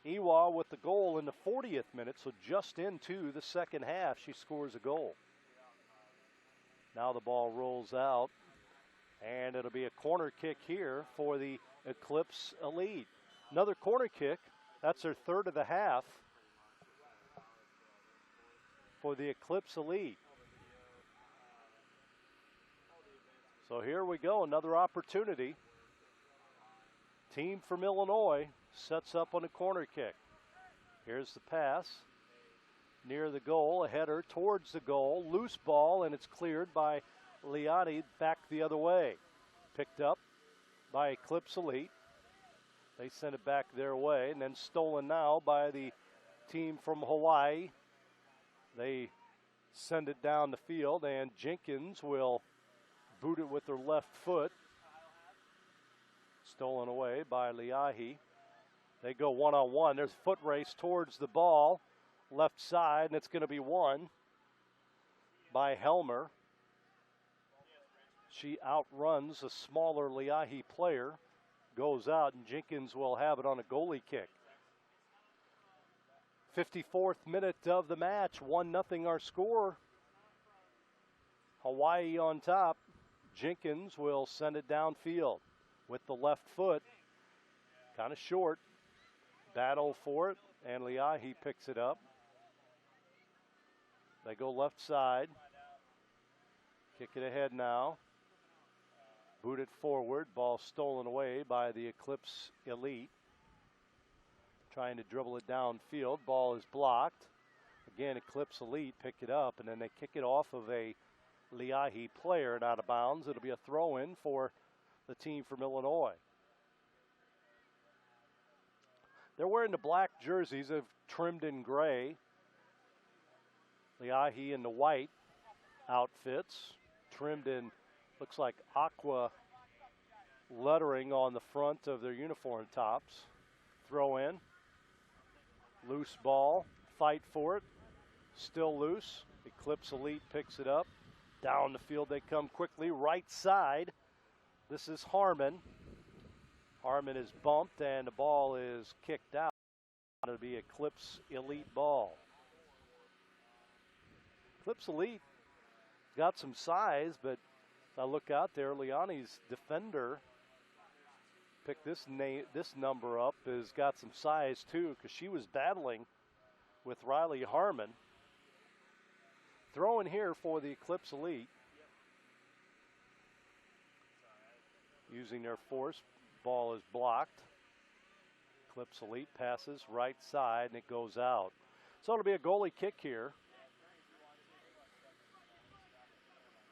Ewa with the goal in the 40th minute, so just into the second half, she scores a goal. Now the ball rolls out, and it'll be a corner kick here for the Eclipse Elite. Another corner kick. That's their third of the half for the Eclipse Elite. So here we go, another opportunity. Team from Illinois sets up on a corner kick. Here's the pass. Near the goal, a header towards the goal. Loose ball, and it's cleared by Leahi back the other way. Picked up by Eclipse Elite. They send it back their way, and then stolen now by the team from Hawaii. They send it down the field, and Jenkins will boot it with their left foot. Stolen away by Leahi. They go one-on-one. There's a foot race towards the ball, left side, and it's going to be won by Helmer. She outruns a smaller Leahi player. Goes out, and Jenkins will have it on a goalie kick. 54th minute of the match, 1-0 our score. Hawaii on top. Jenkins will send it downfield with the left foot. Kind of short. Battle for it, and Leahi picks it up. They go left side. Kick it ahead now. Booted forward, ball stolen away by the Eclipse Elite. Trying to dribble it downfield, ball is blocked. Again, Eclipse Elite pick it up, and then they kick it off of a Leahi player and out of bounds. It'll be a throw-in for the team from Illinois. They're wearing the black jerseys. They've trimmed in gray. Leahi in the white outfits, trimmed in, looks like aqua lettering on the front of their uniform tops. Throw in. Loose ball. Fight for it. Still loose. Eclipse Elite picks it up. Down the field they come quickly. Right side. This is Harmon. Harmon is bumped and the ball is kicked out. It'll be Eclipse Elite ball. Eclipse Elite got some size, but if I look out there, Leonie's defender picked this number up, has got some size too, because she was battling with Riley Harmon. Throw in here for the Eclipse Elite. Using their force, ball is blocked. Eclipse Elite passes right side and it goes out. So it'll be a goalie kick here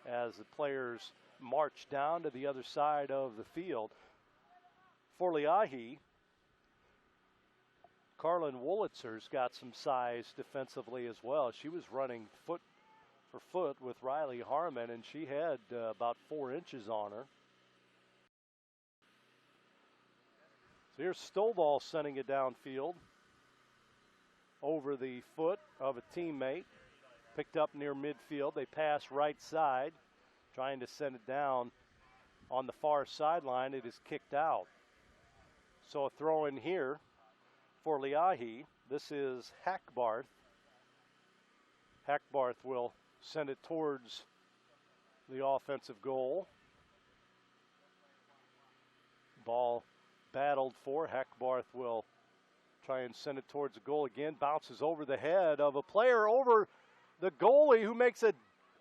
as the players march down to the other side of the field. For Leahi, Carlin Wolitzer's got some size defensively as well. She was running foot for foot with Riley Harmon, and she had about 4 inches on her. So here's Stovall sending it downfield over the foot of a teammate. Picked up near midfield. They pass right side, trying to send it down on the far sideline. It is kicked out. So a throw in here for Leahi. This is Hackbarth. Hackbarth will send it towards the offensive goal. Ball battled for. Hackbarth will try and send it towards the goal again. Bounces over the head of a player, over the goalie, who makes an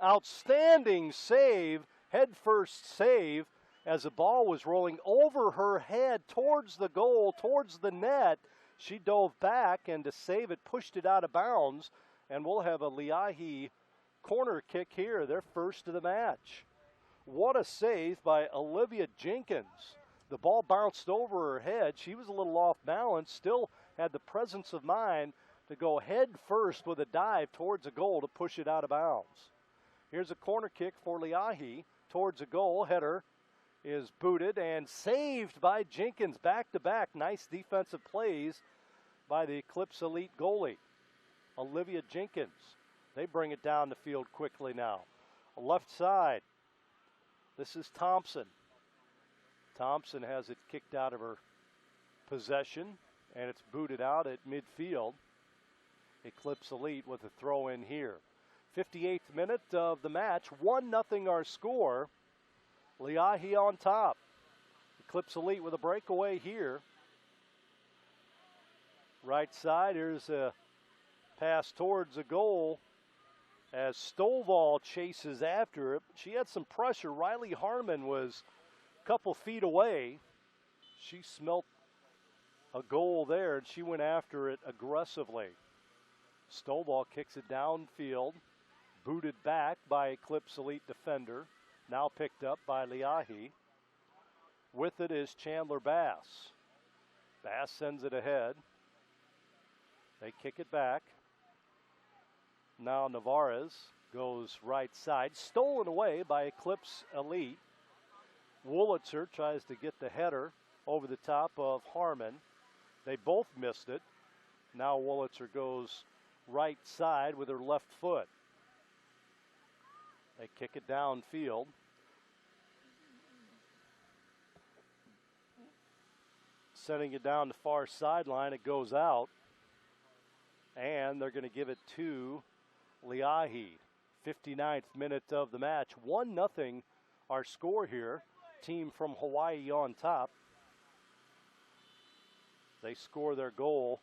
outstanding save, head first save, as the ball was rolling over her head towards the goal, towards the net. She dove back, and to save it, pushed it out of bounds, and we'll have a Leahi corner kick here, their first of the match. What a save by Olivia Jenkins. The ball bounced over her head. She was a little off balance, still had the presence of mind to go head first with a dive towards a goal to push it out of bounds. Here's a corner kick for Leahi towards a goal. Header is booted and saved by Jenkins. Back to back. Nice defensive plays by the Eclipse Elite goalie, Olivia Jenkins. They bring it down the field quickly now. Left side. This is Thompson. Thompson has it kicked out of her possession, and it's booted out at midfield. Eclipse Elite with a throw in here. 58th minute of the match. 1-0 our score. Leahi on top. Eclipse Elite with a breakaway here. Right side, here's a pass towards a goal as Stovall chases after it. She had some pressure. Riley Harmon was a couple feet away. She smelt a goal there, and she went after it aggressively. Stovall kicks it downfield, booted back by Eclipse Elite defender, now picked up by Leahi. With it is Chandler Bass. Bass sends it ahead. They kick it back. Now Navarez goes right side. Stolen away by Eclipse Elite. Wolitzer tries to get the header over the top of Harmon. They both missed it. Now Wolitzer goes right side with her left foot. They kick it downfield. Sending it down the far sideline, it goes out. And they're going to give it to Leahi. 59th minute of the match. 1-0 our score here. Team from Hawaii on top. They score their goal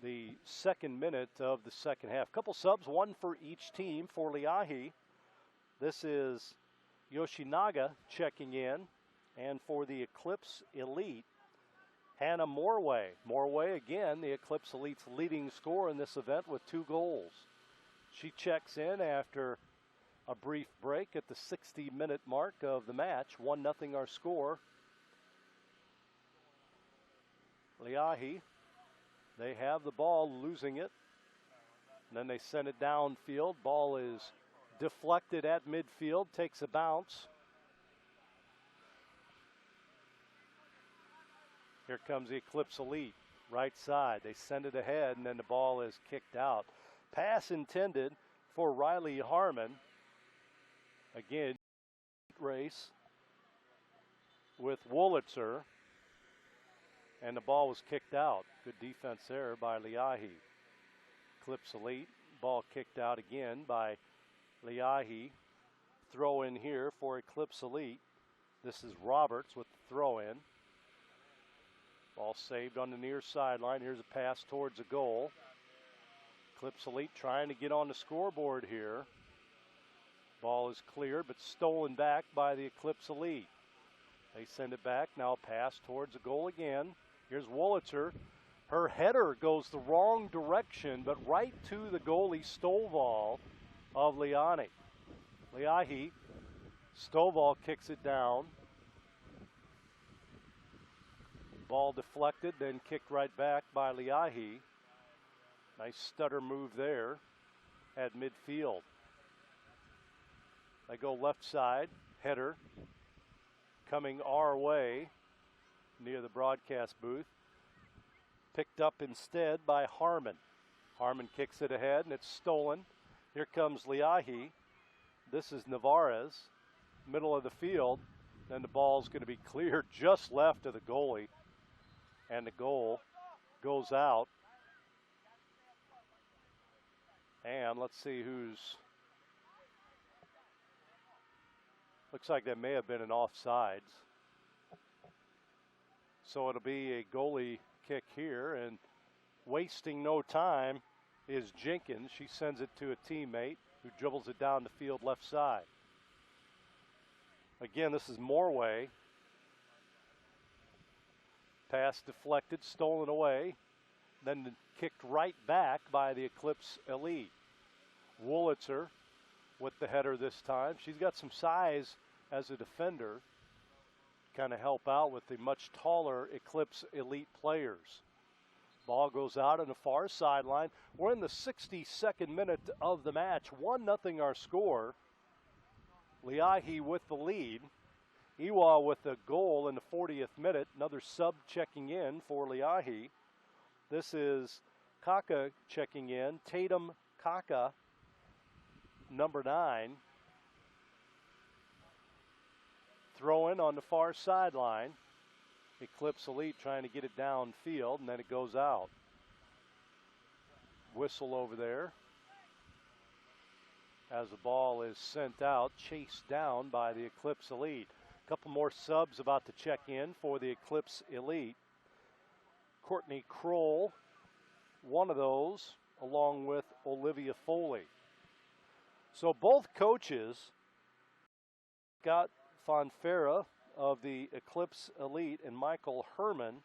the 2nd minute of the second half. Couple subs, one for each team. For Leahi, this is Yoshinaga checking in. And for the Eclipse Elite, Hannah Morway. Morway, again, the Eclipse Elite's leading scorer in this event with 2 goals. She checks in after a brief break at the 60-minute mark of the match. 1-0 our score. Leahi, they have the ball, losing it. And then they send it downfield. Ball is deflected at midfield, takes a bounce. Here comes the Eclipse Elite, right side. They send it ahead, and then the ball is kicked out. Pass intended for Riley Harmon. Again, race with Wolitzer, and the ball was kicked out. Good defense there by Leahi. Eclipse Elite, ball kicked out again by Leahi. Throw in here for Eclipse Elite. This is Roberts with the throw in. Ball saved on the near sideline. Here's a pass towards a goal. Eclipse Elite trying to get on the scoreboard here. Ball is cleared, but stolen back by the Eclipse Elite. They send it back. Now pass towards a goal again. Here's Wolitzer. Her header goes the wrong direction, but right to the goalie Stovall of Leahi. Stovall kicks it down. Ball deflected, then kicked right back by Leahi. Nice stutter move there at midfield. They go left side, header coming our way near the broadcast booth. Picked up instead by Harmon. Harmon kicks it ahead, and it's stolen. Here comes Leahi. This is Navarez, middle of the field. Then the ball's going to be cleared just left of the goalie, and the goal goes out. And let's see who's... Looks like that may have been an offsides. So it'll be a goalie kick here, and wasting no time is Jenkins. She sends it to a teammate who dribbles it down the field left side. Again, this is Morway. Pass deflected, stolen away, then kicked right back by the Eclipse Elite. Wolitzer with the header this time. She's got some size as a defender, kind of help out with the much taller Eclipse Elite players. Ball goes out on the far sideline. We're in the 62nd minute of the match. 1-0 our score. Leahi with the lead. Iwa with the goal in the 40th minute. Another sub checking in for Leahi. This is Kaka checking in. Tatum Kaka, number 9. Throw in on the far sideline. Eclipse Elite trying to get it downfield, and then it goes out. Whistle over there as the ball is sent out, chased down by the Eclipse Elite. A couple more subs about to check in for the Eclipse Elite. Courtney Kroll, one of those, along with Olivia Foley. So both coaches, Scott Fonfera of the Eclipse Elite and Michael Herman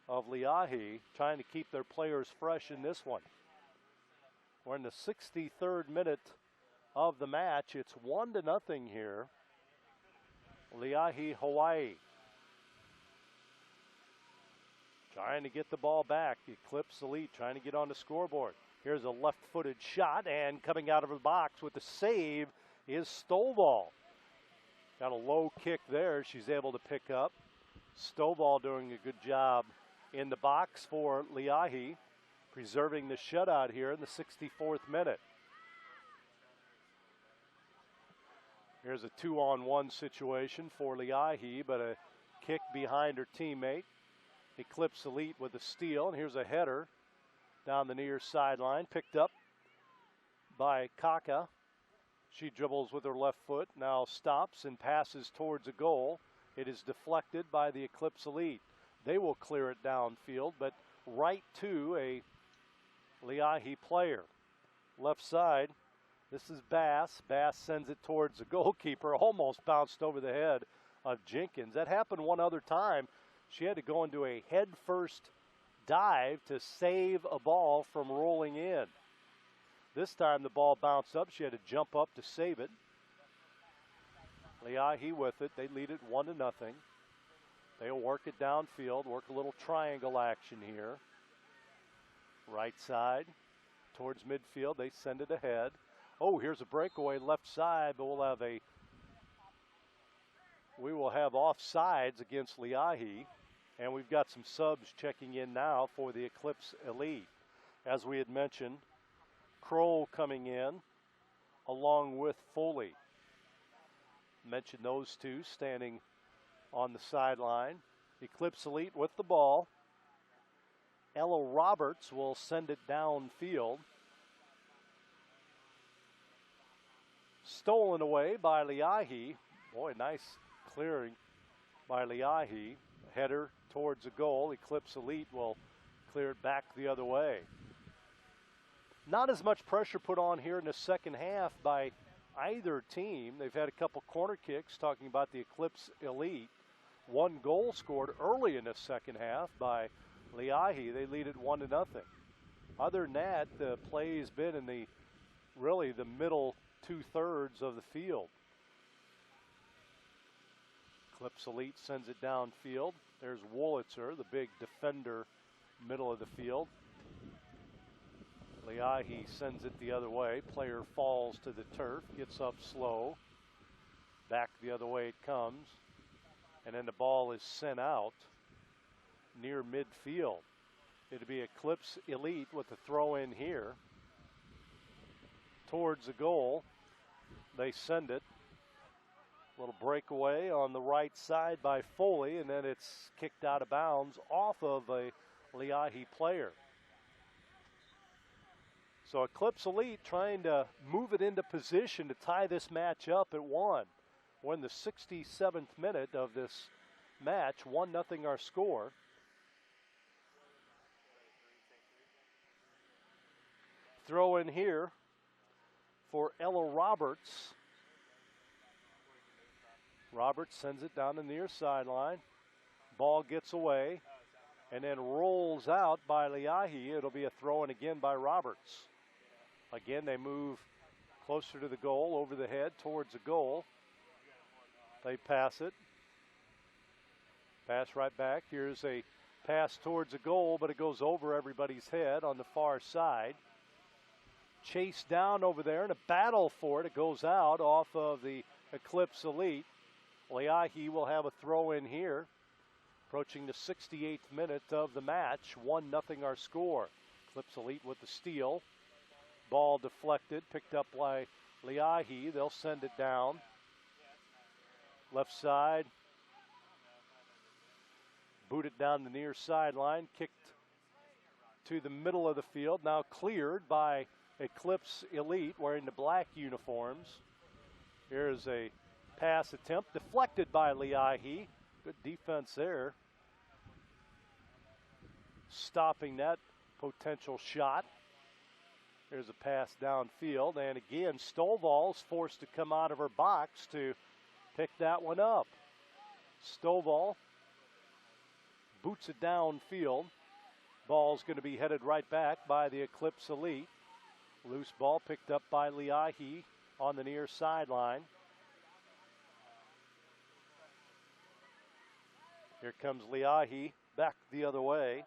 of Leahi, trying to keep their players fresh in this one. We're in the 63rd minute of the match. It's 1-0 here. Leahi, Hawaii. Trying to get the ball back. The Eclipse Elite trying to get on the scoreboard. Here's a left-footed shot, and coming out of the box with the save is Stovall. Got a low kick there she's able to pick up. Stovall doing a good job in the box for Leahi, preserving the shutout here in the 64th minute. Here's a 2-on-1 situation for Leahi, but a kick behind her teammate. Eclipse Elite with a steal, and here's a header down the near sideline, picked up by Kaka. She dribbles with her left foot, now stops and passes towards a goal. It is deflected by the Eclipse Elite. They will clear it downfield, but right to a Leahi player. Left side, This is Bass. Bass sends it towards the goalkeeper, almost bounced over the head of Jenkins. That happened one other time. She had to go into a head-first dive to save a ball from rolling in. This time the ball bounced up. She had to jump up to save it. Leahi with it. They lead it 1-0. They'll work it downfield, work a little triangle action here. Right side towards midfield. They send it ahead. Oh, here's a breakaway left side, but we will have offsides against Leahi. And we've got some subs checking in now for the Eclipse Elite. As we had mentioned, Kroll coming in along with Foley. Mentioned those two standing on the sideline. Eclipse Elite with the ball. Ella Roberts will send it downfield. Stolen away by Leahi. Boy, nice clearing by Leahi. Header towards the goal. Eclipse Elite will clear it back the other way. Not as much pressure put on here in the second half by either team. They've had a couple corner kicks, talking about the Eclipse Elite. One goal scored early in the second half by Leahi. They lead it 1-0. Other than that, the play has been in the middle two-thirds of the field. Eclipse Elite sends it downfield. There's Wolitzer, the big defender, middle of the field. Leahi sends it the other way. Player falls to the turf, gets up slow. Back the other way it comes. And then the ball is sent out near midfield. It'll be Eclipse Elite with the throw in here. Towards the goal. They send it. Little breakaway on the right side by Foley, and then it's kicked out of bounds off of a Leahi player. So Eclipse Elite trying to move it into position to tie this match up at 1. We're in the 67th minute of this match, 1-0 our score. Throw in here for Ella Roberts. Roberts sends it down the near sideline. Ball gets away and then rolls out by Leahi. It'll be a throw in again by Roberts. Again, they move closer to the goal, over the head, towards the goal. They pass it. Pass right back. Here's a pass towards the goal, but it goes over everybody's head on the far side. Chased down over there in a battle for it. It goes out off of the Eclipse Elite. Leahi will have a throw in here. Approaching the 68th minute of the match. 1-0 our score. Eclipse Elite with the steal. Ball deflected, picked up by Leahi. They'll send it down. Left side. Booted down the near sideline. Kicked to the middle of the field. Now cleared by Eclipse Elite wearing the black uniforms. Here's a pass attempt deflected by Leahi. Good defense there. Stopping that potential shot. There's a pass downfield, and again, Stovall's forced to come out of her box to pick that one up. Stovall boots it downfield. Ball's going to be headed right back by the Eclipse Elite. Loose ball picked up by Leahi on the near sideline. Here comes Leahi back the other way.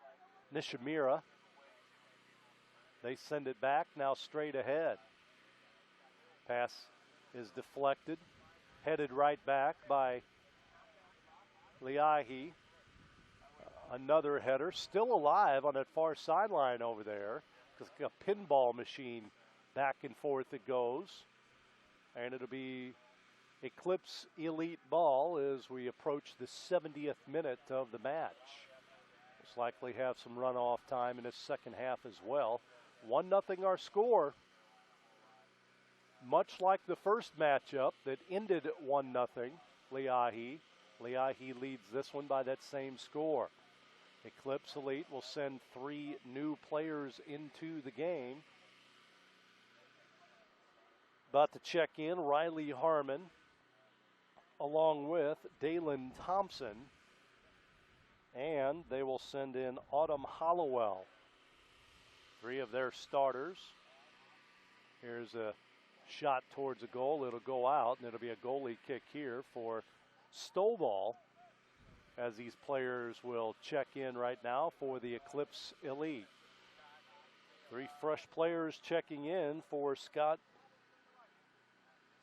Nishimura. They send it back, now straight ahead. Pass is deflected. Headed right back by Leahi. Another header, still alive on that far sideline over there. It's like a pinball machine, back and forth it goes. And it'll be Eclipse Elite ball as we approach the 70th minute of the match. Most likely have some runoff time in the second half as well. 1-0 our score. Much like the first matchup that ended 1-0, Leahi. Leahi leads this one by that same score. Eclipse Elite will send 3 new players into the game. About to check in, Riley Harmon, along with Dalen Thompson. And they will send in Autumn Hollowell. 3 of their starters. Here's a shot towards a goal. It'll go out, and it'll be a goalie kick here for Stovall, as these players will check in right now for the Eclipse Elite. 3 fresh players checking in for Scott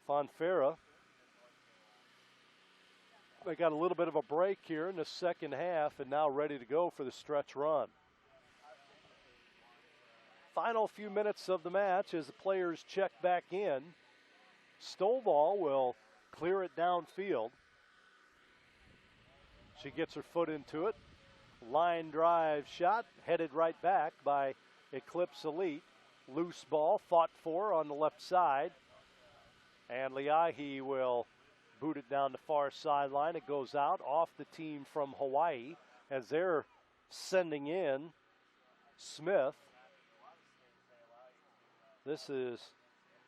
Fonfera. They got a little bit of a break here in the second half and now ready to go for the stretch run. Final few minutes of the match as the players check back in. Stovall will clear it downfield. She gets her foot into it. Line drive shot, headed right back by Eclipse Elite. Loose ball, fought for on the left side. And Leahi will boot it down the far sideline. It goes out off the team from Hawaii as they're sending in Smith. This is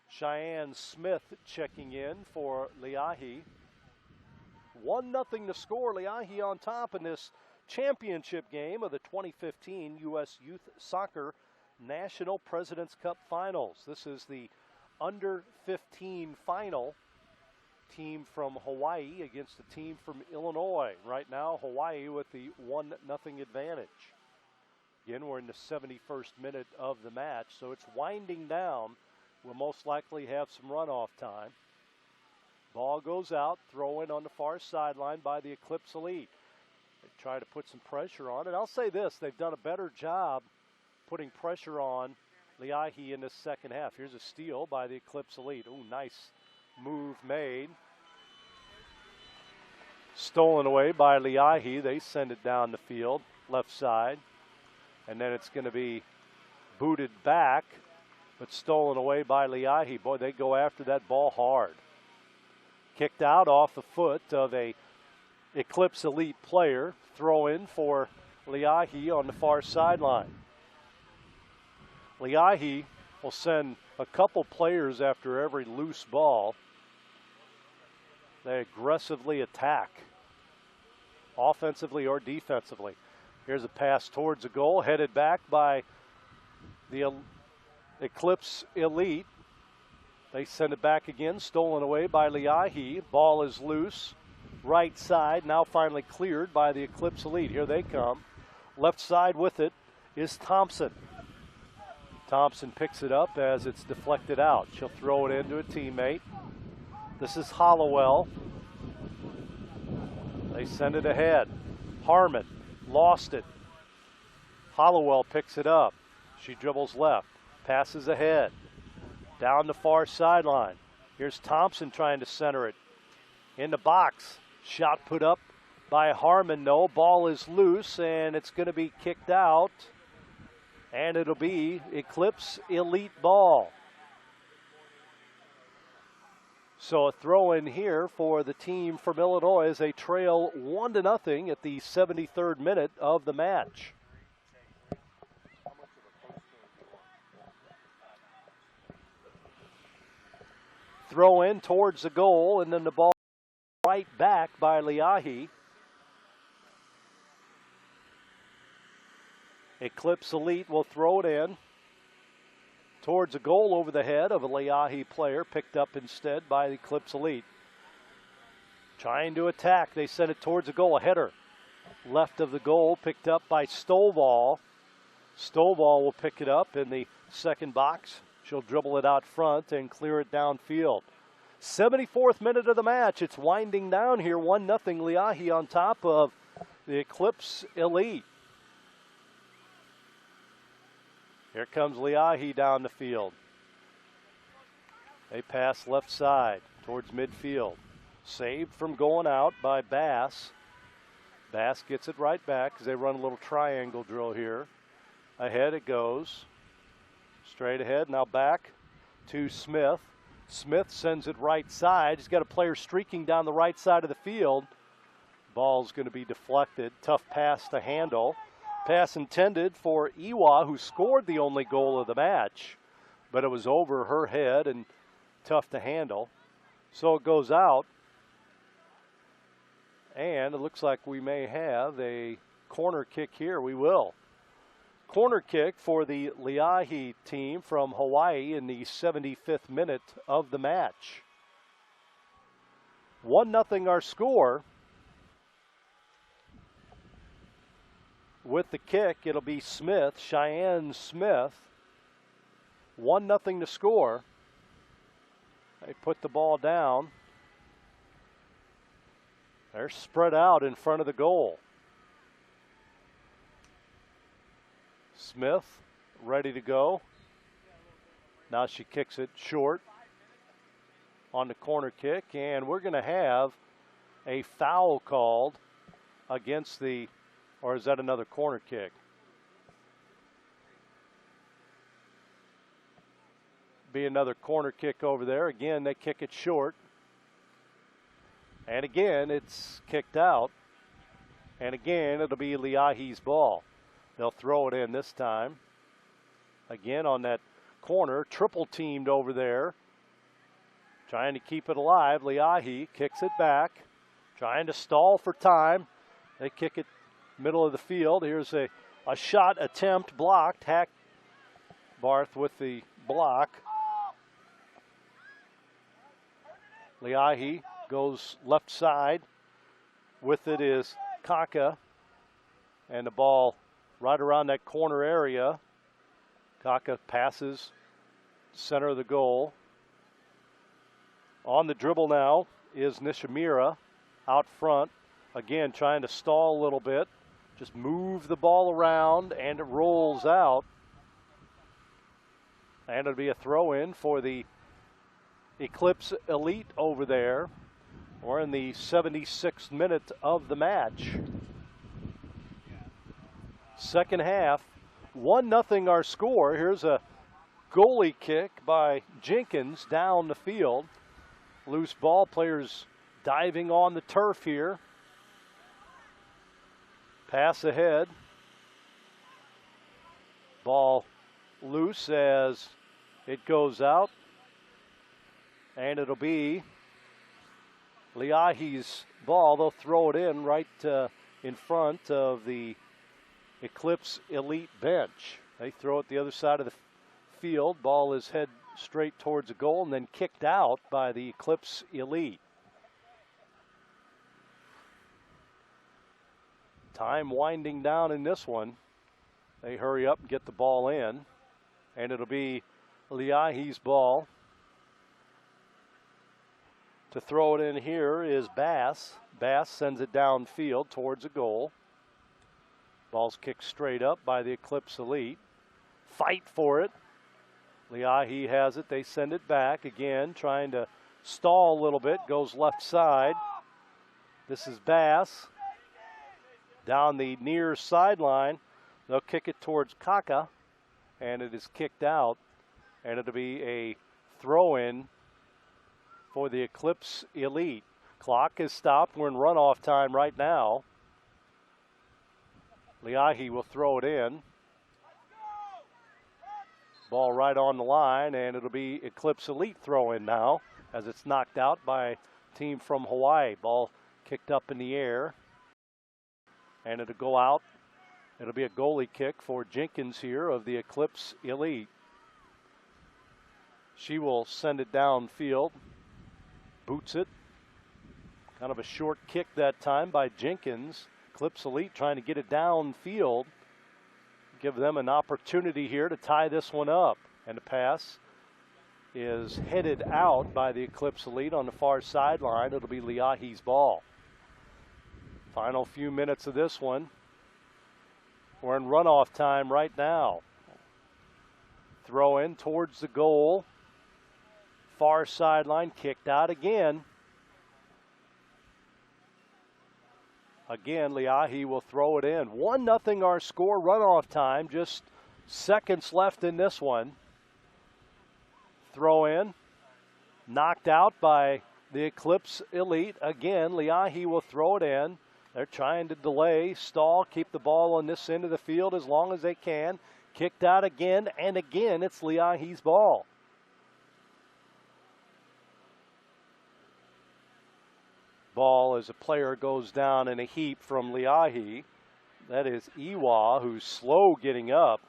Cheyenne Smith checking in for Leahi. 1-0 to score. Leahi on top in this championship game of the 2015 U.S. Youth Soccer National President's Cup Finals. This is the under 15 final. Team from Hawaii against the team from Illinois. Right now, Hawaii with the 1-0 advantage. Again, we're in the 71st minute of the match, so it's winding down. We'll most likely have some runoff time. Ball goes out, throw in on the far sideline by the Eclipse Elite. They try to put some pressure on, and I'll say this, they've done a better job putting pressure on Leahi in this second half. Here's a steal by the Eclipse Elite. Ooh, nice move made. Stolen away by Leahi. They send it down the field, left side. And then it's going to be booted back, but stolen away by Leahi. Boy, they go after that ball hard. Kicked out off the foot of a Eclipse Elite player. Throw in for Leahi on the far sideline. Leahi will send a couple players after every loose ball. They aggressively attack, offensively or defensively. Here's a pass towards the goal, headed back by the Eclipse Elite. They send it back again, stolen away by Leahi. Ball is loose, right side, now finally cleared by the Eclipse Elite. Here they come. Left side with it is Thompson. Thompson picks it up as it's deflected out. She'll throw it into a teammate. This is Hollowell. They send it ahead. Harmon lost it. Hollowell picks it up. She dribbles left. Passes ahead. Down the far sideline. Here's Thompson trying to center it. In the box. Shot put up by Harmon. No, ball is loose and it's going to be kicked out. And it'll be Eclipse Elite ball. So a throw in here for the team from Illinois as they trail 1-0 at the 73rd minute of the match. Throw in towards the goal, and then the ball right back by Leahi. Eclipse Elite will throw it in towards a goal over the head of a Leahi player, picked up instead by the Eclipse Elite. Trying to attack, they send it towards a goal, a header. Left of the goal, picked up by Stovall. Stovall will pick it up in the second box. She'll dribble it out front and clear it downfield. 74th minute of the match. It's winding down here, 1-0 Leahi on top of the Eclipse Elite. Here comes Leahi down the field. They pass left side towards midfield. Saved from going out by Bass. Bass gets it right back as they run a little triangle drill here. Ahead it goes. Straight ahead, now back to Smith. Smith sends it right side. He's got a player streaking down the right side of the field. Ball's going to be deflected. Tough pass to handle. Pass intended for Iwa, who scored the only goal of the match, but it was over her head and tough to handle. So it goes out, and it looks like we may have a corner kick here. We will. Corner kick for the Leahi team from Hawaii in the 75th minute of the match. 1-0 our score. With the kick, it'll be Smith, Cheyenne Smith. 1-0 to score. They put the ball down. They're spread out in front of the goal. Smith ready to go. Now she kicks it short on the corner kick, and we're going to have a foul called against the, or is that another corner kick? Be another corner kick over there. Again, they kick it short. And again, it's kicked out. And again, it'll be Leahi's ball. They'll throw it in this time. Again, on that corner, triple teamed over there. Trying to keep it alive. Leahi kicks it back. Trying to stall for time. They kick it middle of the field. Here's a shot attempt blocked. Barth with the block. Leahi goes left side. With it is Kaka. And the ball right around that corner area. Kaka passes center of the goal. On the dribble now is Nishimura out front. Again, trying to stall a little bit. Just move the ball around, and it rolls out. And it'll be a throw-in for the Eclipse Elite over there. We're in the 76th minute of the match. Second half, 1-0 our score. Here's a goalie kick by Jenkins down the field. Loose ball, players diving on the turf here. Pass ahead. Ball loose as it goes out. And it'll be Leahi's ball. They'll throw it in right in front of the Eclipse Elite bench. They throw it the other side of the field. Ball is head straight towards the goal and then kicked out by the Eclipse Elite. Time winding down in this one. They hurry up and get the ball in. And it'll be Leahi's ball. To throw it in here is Bass. Bass sends it downfield towards the goal. Ball's kicked straight up by the Eclipse Elite. Fight for it. Leahi has it. They send it back. Again, trying to stall a little bit. Goes left side. This is Bass. Down the near sideline. They'll kick it towards Kaka. And it is kicked out. And it'll be a throw-in for the Eclipse Elite. Clock is stopped. We're in runoff time right now. Leahi will throw it in. Ball right on the line, and it'll be Eclipse Elite throw-in now as it's knocked out by a team from Hawaii. Ball kicked up in the air, and it'll go out. It'll be a goalie kick for Jenkins here of the Eclipse Elite. She will send it downfield, boots it. Kind of a short kick that time by Jenkins. Eclipse Elite trying to get it downfield. Give them an opportunity here to tie this one up. And the pass is headed out by the Eclipse Elite on the far sideline. It'll be Leahi's ball. Final few minutes of this one. We're in runoff time right now. Throw in towards the goal. Far sideline, kicked out again. Again, Leahi will throw it in. 1-0 our score, runoff time. Just seconds left in this one. Throw in. Knocked out by the Eclipse Elite. Again, Leahi will throw it in. They're trying to delay, stall, keep the ball on this end of the field as long as they can. Kicked out again, and again, it's Leahi's ball. ball as a player goes down in a heap from Leahi. That is Iwa, who's slow getting up.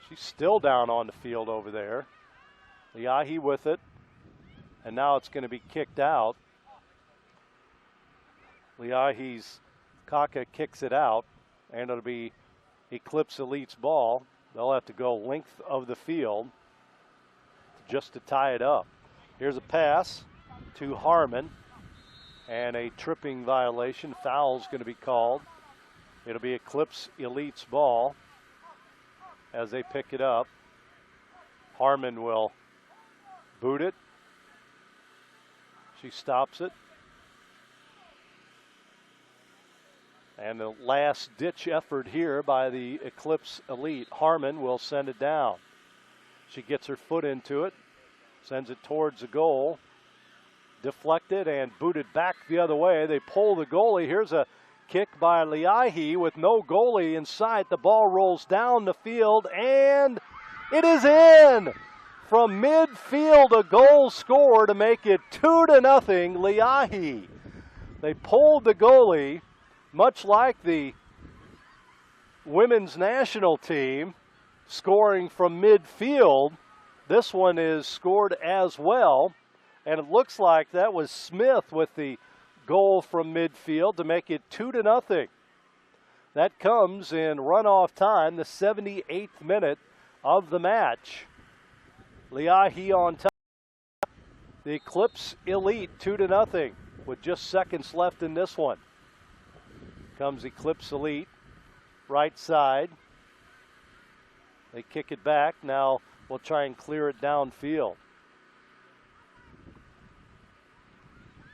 She's still down on the field over there. Leahi with it. And now it's going to be kicked out. Leahi's Kaka kicks it out. And it'll be Eclipse Elite's ball. They'll have to go length of the field just to tie it up. Here's a pass to Harmon. And a tripping violation. Foul's going to be called. It'll be Eclipse Elite's ball as they pick it up. Harmon will boot it. She stops it. And the last ditch effort here by the Eclipse Elite. Harmon will send it down. She gets her foot into it, sends it towards the goal. Deflected and booted back the other way. They pull the goalie. Here's a kick by Leahi with no goalie in sight. The ball rolls down the field and it is in. From midfield, a goal score to make it 2-0 Leahi. They pulled the goalie, much like the women's national team, scoring from midfield. This one is scored as well. And it looks like that was Smith with the goal from midfield to make it 2-0. That comes in runoff time, the 78th minute of the match. Leahi on top. The Eclipse Elite 2-0 with just seconds left in this one. Comes Eclipse Elite, right side. They kick it back. Now we'll try and clear it downfield.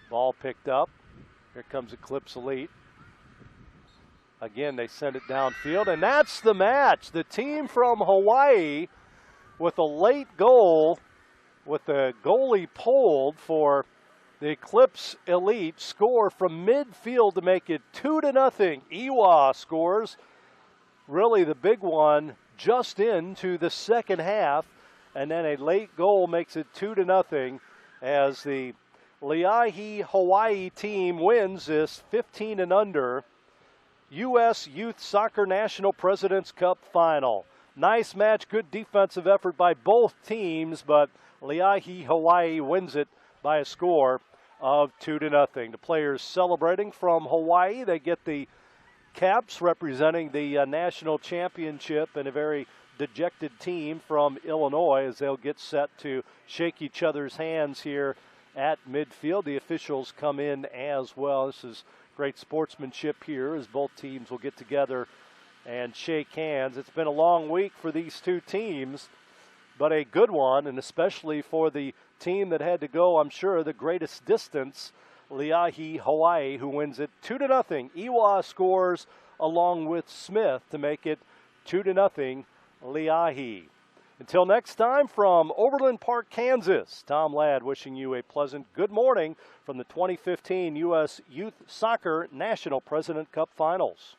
Ball picked up. Here comes Eclipse Elite. Again, they send it downfield, and that's the match. The team from Hawaii with a late goal, with the goalie pulled for the Eclipse Elite, score from midfield to make it 2-0. Iwa scores, really the big one, just into the second half, and then a late goal makes it 2-0 as the Leahi Hawaii team wins this 15 and under U.S. Youth Soccer National President's Cup final. Nice match, good defensive effort by both teams, but Leahi Hawaii wins it by a score of 2-0. The players celebrating from Hawaii, they get the caps representing the national championship, and a very dejected team from Illinois as they'll get set to shake each other's hands here at midfield. The officials come in as well. This is great sportsmanship here as both teams will get together and shake hands. It's been a long week for these two teams, but a good one, and especially for the team that had to go, I'm sure, the greatest distance, Leahi Hawaii, who wins it 2-0. Iwa scores along with Smith to make it 2-0 Leahi. Until next time, from Overland Park, Kansas, Tom Ladd wishing you a pleasant good morning from the 2015 U.S. Youth Soccer National President Cup Finals.